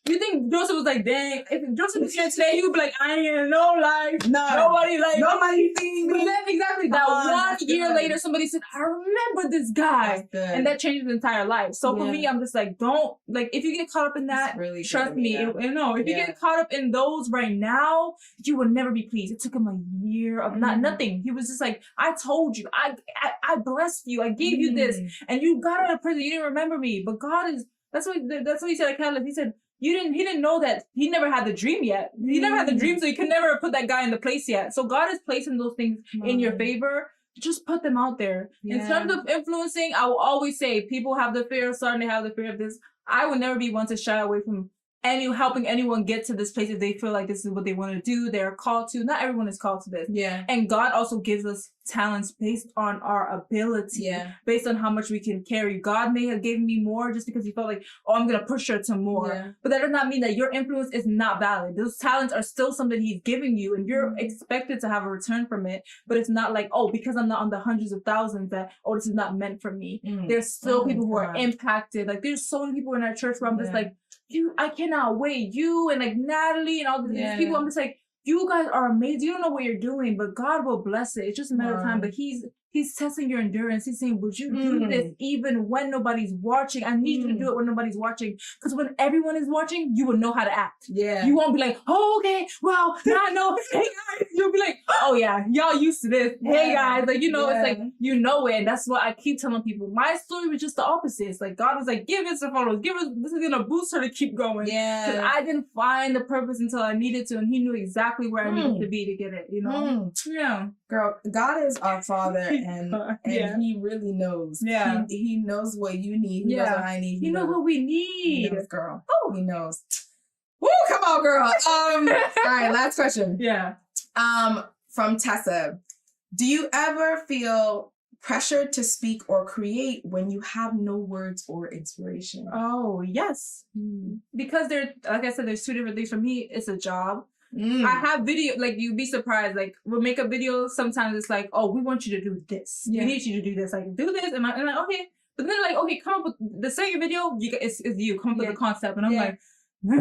You think Joseph was like, dang, if Joseph was here today, he would be like, I ain't in no life. Nobody seeing me. Then exactly that 1 year later, somebody said, I remember this guy. And that changed his entire life. So for me, I'm just like, don't, like, if you get caught up in that, really trust me, if you get caught up in those right now, you will never be pleased. It took him a year of nothing. He was just like, I told you, I blessed you, I gave you this, and you got out of prison, you didn't remember me. But God is, that's what he said at Kaale. He said, he didn't know that he never had the dream yet. He never had the dream, so he could never put that guy in the place yet. So God is placing those things in your favor. Just put them out there. In terms of influencing, I will always say people have the fear of starting to have the fear of this. I would never be one to shy away from helping anyone get to this place if they feel like this is what they want to do, they're called to. Not everyone is called to this. And God also gives us talents based on our ability, based on how much we can carry. God may have given me more just because he felt like, oh, I'm gonna push her to more. But that does not mean that your influence is not valid. Those talents are still something he's giving you, and you're expected to have a return from it. But it's not like, oh, because I'm not on the hundreds of thousands that, oh, this is not meant for me. There's still people who are impacted. Like, there's so many people in our church where I'm just like, I cannot wait. You and like Natalie and all these people, I'm just like, you guys are amazing. You don't know what you're doing, but God will bless it. It's just a matter of time. But He's testing your endurance. He's saying, would you do this even when nobody's watching? I need you to do it when nobody's watching. Because when everyone is watching, you will know how to act. You won't be like, oh, okay, well, now I know. Hey, guys. You'll be like, oh, yeah, y'all used to this. Hey, guys. Like, you know, it's like, you know it. And that's what I keep telling people. My story was just the opposite. It's like, God was like, give us the photos. This is going to boost her to keep going. Because I didn't find the purpose until I needed to. And he knew exactly where I needed to be to get it, you know? Girl, God is our Father. And he really knows. He knows what you need. He knows what I need. He knows what we need. He knows, girl. Oh, he knows. Woo, come on, girl. All right, last question. From Tessa. Do you ever feel pressured to speak or create when you have no words or inspiration? Oh, yes. Because like I said, there's 2 different things. For me, it's a job. I have video, like, you'd be surprised, like, we'll make a video, sometimes it's like, oh, we want you to do this. We need you to do this. Like, do this. And I'm like, okay. But then, like, okay, come up with the second video, it's you. Come up with the concept. And I'm like, what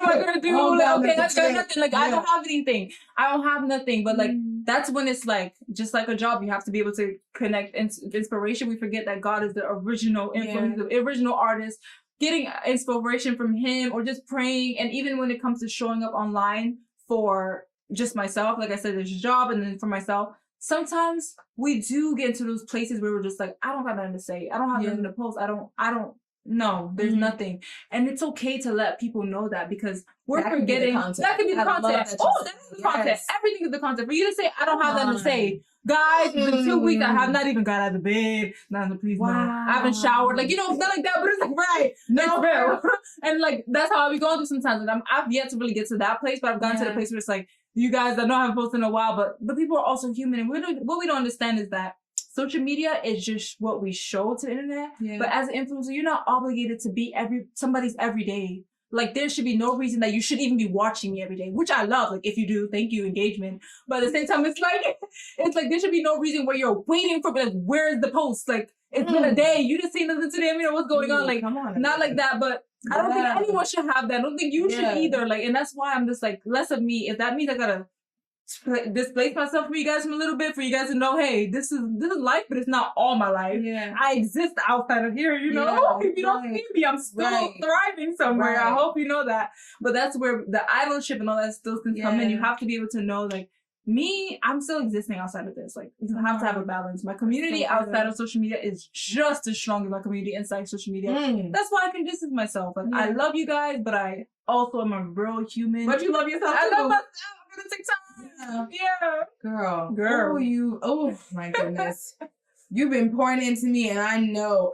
am I going to do? I got nothing. Like, I don't have anything. I don't have nothing. But, like, that's when it's like, just like a job, you have to be able to connect inspiration. We forget that God is the original influence, the original artist. Getting inspiration from him, or just praying. And even when it comes to showing up online for just myself, like I said, there's a job, and then for myself, sometimes we do get into those places where we're just like, I don't have nothing to say. I don't have nothing to post. I don't No, there's nothing. And it's okay to let people know that, because we're that forgetting. That could be the content. That is the content. Everything is the content. For you to say, I don't have nothing to say. Guys, it's been 2 weeks. I have not even got out of bed. Please, no. I haven't showered. Like, not like that, but it's like, right. No, real. And like, that's how I be going through sometimes. And I've yet to really get to that place, but I've gotten to the place where it's like, you guys, I know I haven't posted in a while, but the people are also human. And what we don't understand is that social media is just what we show to the internet. Yeah. But as an influencer, you're not obligated to be somebody's every day. Like, there should be no reason that you should even be watching me every day, which I love. Like, if you do, thank you, engagement. But at the same time, it's like there should be no reason where you're waiting for, like, where's the post? Like, it's been a day. You didn't see nothing today. What's going on? Like, come on, not like that. But I don't think anyone should have that. I don't think you should either. Like, and that's why I'm just like, less of me. If that means I gotta displace myself for you guys from a little bit, for you guys to know, hey, this is life, but it's not all my life. Yeah. I exist outside of here, you know. If you don't see me, I'm still thriving somewhere. I hope you know that. But that's where the idolship and all that still can come in. You have to be able to know, like, me, I'm still existing outside of this. Like, you have to have a balance. My community outside of social media is just as strong as my community inside social media. That's why I can distance myself. Like, I love you guys, but I also am a real human. But you love yourself too. I love myself. I'm gonna take time. Yeah. Girl. Oh my goodness. You've been pouring into me, and I know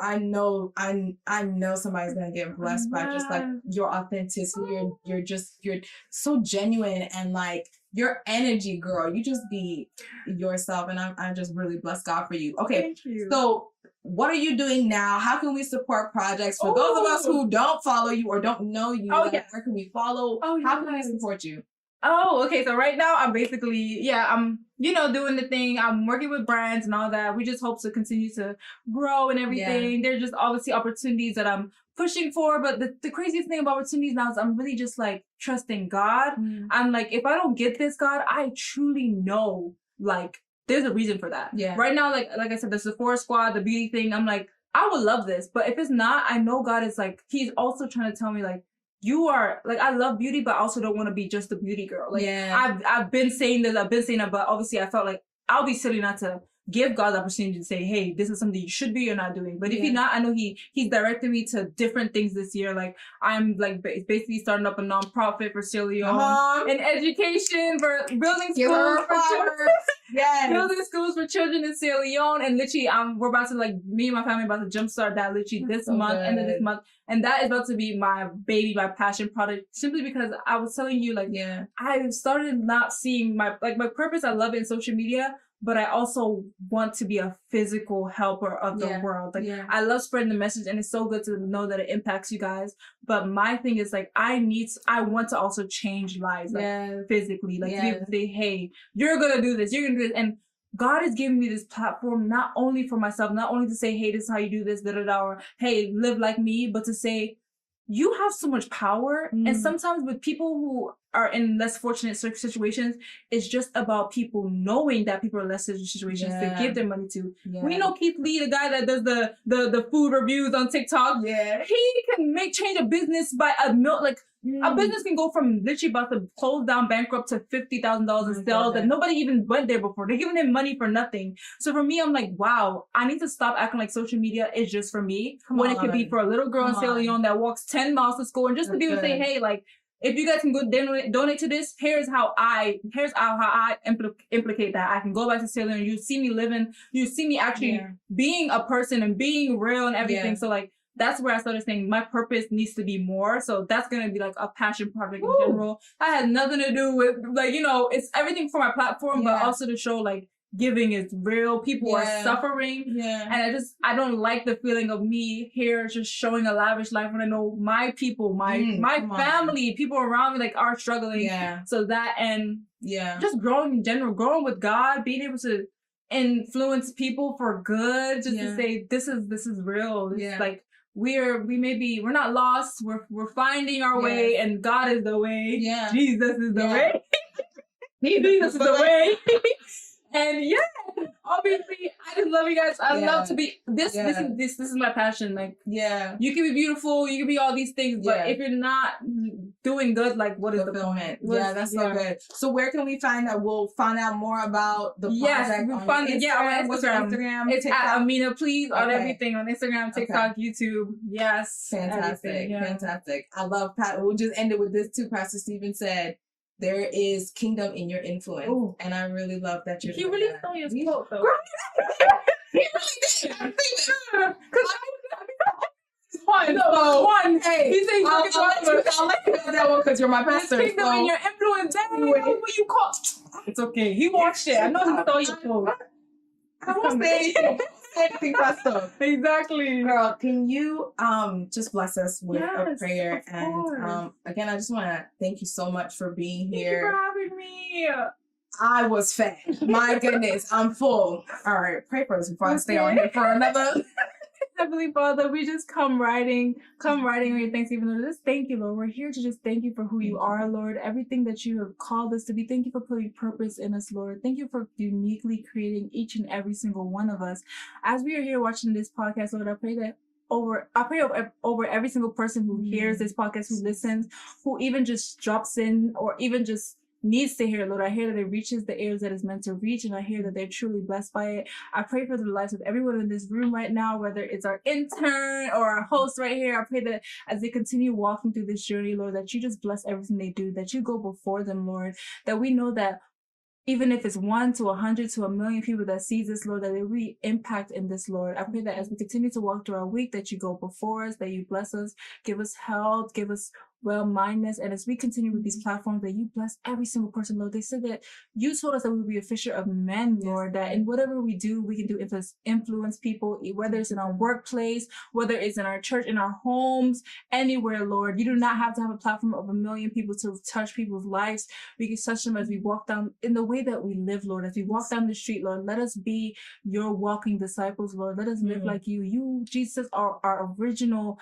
somebody's gonna get blessed by just like your authenticity. You're so genuine, and like your energy, girl. You just be yourself, and I'm just really blessed God for you. Okay, thank you. So what are you doing now? How can we support projects for those of us who don't follow you or don't know you? Where can we follow? How can we support you? Oh, okay. So right now I'm basically, I'm, doing the thing. I'm working with brands and all that. We just hope to continue to grow and everything. There's just obviously opportunities that I'm pushing for. But the craziest thing about opportunities now is I'm really just like trusting God. I'm like, if I don't get this, God, I truly know, like, there's a reason for that. Yeah. Right now, like I said, the Sephora squad, the beauty thing, I'm like, I would love this. But if it's not, I know God is like, he's also trying to tell me, like, you are, like, I love beauty, but I also don't want to be just a beauty girl. Like, I've been saying this, but obviously I felt like I'll be silly not to give God the opportunity to say, hey, this is something you should be or not doing. But if you're not, I know he's directed me to different things this year. Like, I'm like basically starting up a nonprofit for Sierra Leone and education for building schools for children. Building schools for children in Sierra Leone. And literally, we're about to, like, me and my family about to jumpstart that literally this month, end of this month. And that is about to be my baby, my passion project, simply because I was telling you, like, I started not seeing my purpose. I love it in social media, but I also want to be a physical helper of the world. Like, I love spreading the message, and it's so good to know that it impacts you guys. But my thing is, like, I want to also change lives, like, physically, like, to be able to say, hey, you're going to do this, you're going to do this. And God is giving me this platform, not only for myself, not only to say, hey, this is how you do this, or, hey, live like me, but to say, you have so much power. And sometimes with people who are in less fortunate situations, it's just about people knowing that people are in less situations to give their money to. We know Keith Lee, the guy that does the food reviews on TikTok. He can change a business by a business can go from literally about to close down, bankrupt, to $50,000 in sales that nobody even went there before. They're giving him money for nothing. So for me, I'm like, wow, I need to stop acting like social media is just for me when it could be for a little girl in Sierra Leone that walks 10 miles to school, and just to be able to say, hey, like, if you guys can go donate to this, here's how I implicate that. I can go back to Sierra Leone. You see me living, you see me actually being a person and being real and everything. So like, that's where I started saying my purpose needs to be more. So that's going to be like a passion project in general. That has nothing to do with, like, it's everything for my platform, but also to show, like, giving is real. People are suffering. And I don't like the feeling of me here just showing a lavish life when I know my people, my family, people around me, like, are struggling. So that, and just growing in general, growing with God, being able to influence people for good, just to say, this is real. It's like, we're not lost. We're finding our way, and God is the way. Jesus is the way. Jesus is the way. And obviously, I just love you guys. I love to be this is my passion. Like, you can be beautiful, you can be all these things, but if you're not doing good, like, what is the fulfillment? That's so good. So where can we find that? We'll find out more about the project on Instagram. What's your Instagram? It's TikTok? at Amina, please, on everything, on Instagram, TikTok, YouTube. Yes. Fantastic. Fantastic. I love Pat. We'll just end it with this too. Pastor Stephen said, there is kingdom in your influence. Ooh. And I really love that you're He really stole your quote, though. He really did. One. Hey, he said I'll let you have that one because you're my pastor. Kingdom in your influence. Anyway, what you call? It's okay. He watched it. I know he stole your quote. I won't say anything, Pastor. Exactly. Girl, can you just bless us with a prayer? And again, I just want to thank you so much for being here. Thank you for having me. I was fat. My goodness, I'm full. All right, pray for us before I stay on here for another. Heavenly Father, we just come writing on your Thanksgiving, Lord. Just thank you, Lord. We're here to just thank you for who you are, Lord. Everything that you have called us to be. Thank you for putting purpose in us, Lord. Thank you for uniquely creating each and every single one of us. As we are here watching this podcast, Lord, I pray over every single person who hears this podcast, who listens, who even just drops in, or even just needs to hear, Lord. I hear that it reaches the ears that it's meant to reach, and I hear that they're truly blessed by it. I pray for the lives of everyone in this room right now, whether it's our intern or our host right here. I pray that as they continue walking through this journey, Lord, that you just bless everything they do, that you go before them, Lord, that we know that even if it's 1 to 100 to 1,000,000 people that sees this, Lord, that there will be impact in this, Lord. I pray that as we continue to walk through our week, that you go before us, that you bless us, give us health, give us well-mindedness. And as we continue with these platforms, that you bless every single person, Lord. They said that you told us that we would be a fisher of men, Lord, that in whatever we do, we can do influence people, whether it's in our workplace, whether it's in our church, in our homes, anywhere, Lord. You do not have to have a platform of 1,000,000 people to touch people's lives. We can touch them as we walk down in the way that we live, Lord. As we walk down the street, Lord, let us be your walking disciples, Lord. Let us live like you. You, Jesus, are our original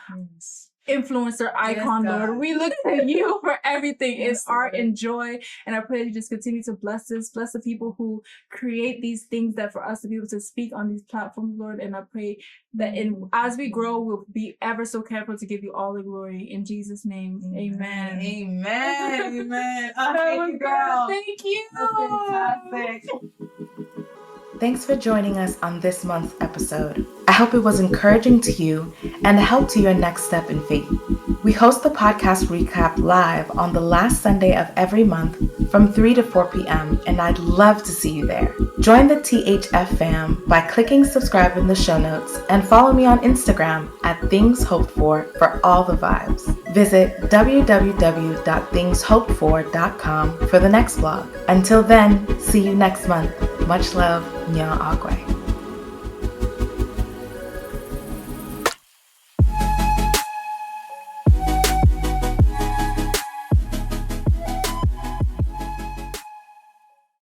influencer icon, Lord. We look to you for everything. It's art and joy. And I pray that you just continue to bless us, bless the people who create these things that for us to be able to speak on these platforms, Lord. And I pray that as we grow, we'll be ever so careful to give you all the glory. In Jesus' name, amen. Amen. Thank you, girl. Thank you. Fantastic. Thanks for joining us on this month's episode. I hope it was encouraging to you and a help to your next step in faith. We host the podcast recap live on the last Sunday of every month from 3 to 4 p.m. and I'd love to see you there. Join the THF fam by clicking subscribe in the show notes and follow me on Instagram at ThngsHopedFor for all the vibes. Visit www.ThngsHopedFor.com for the next vlog. Until then, see you next month. Much love, Nya Agwe.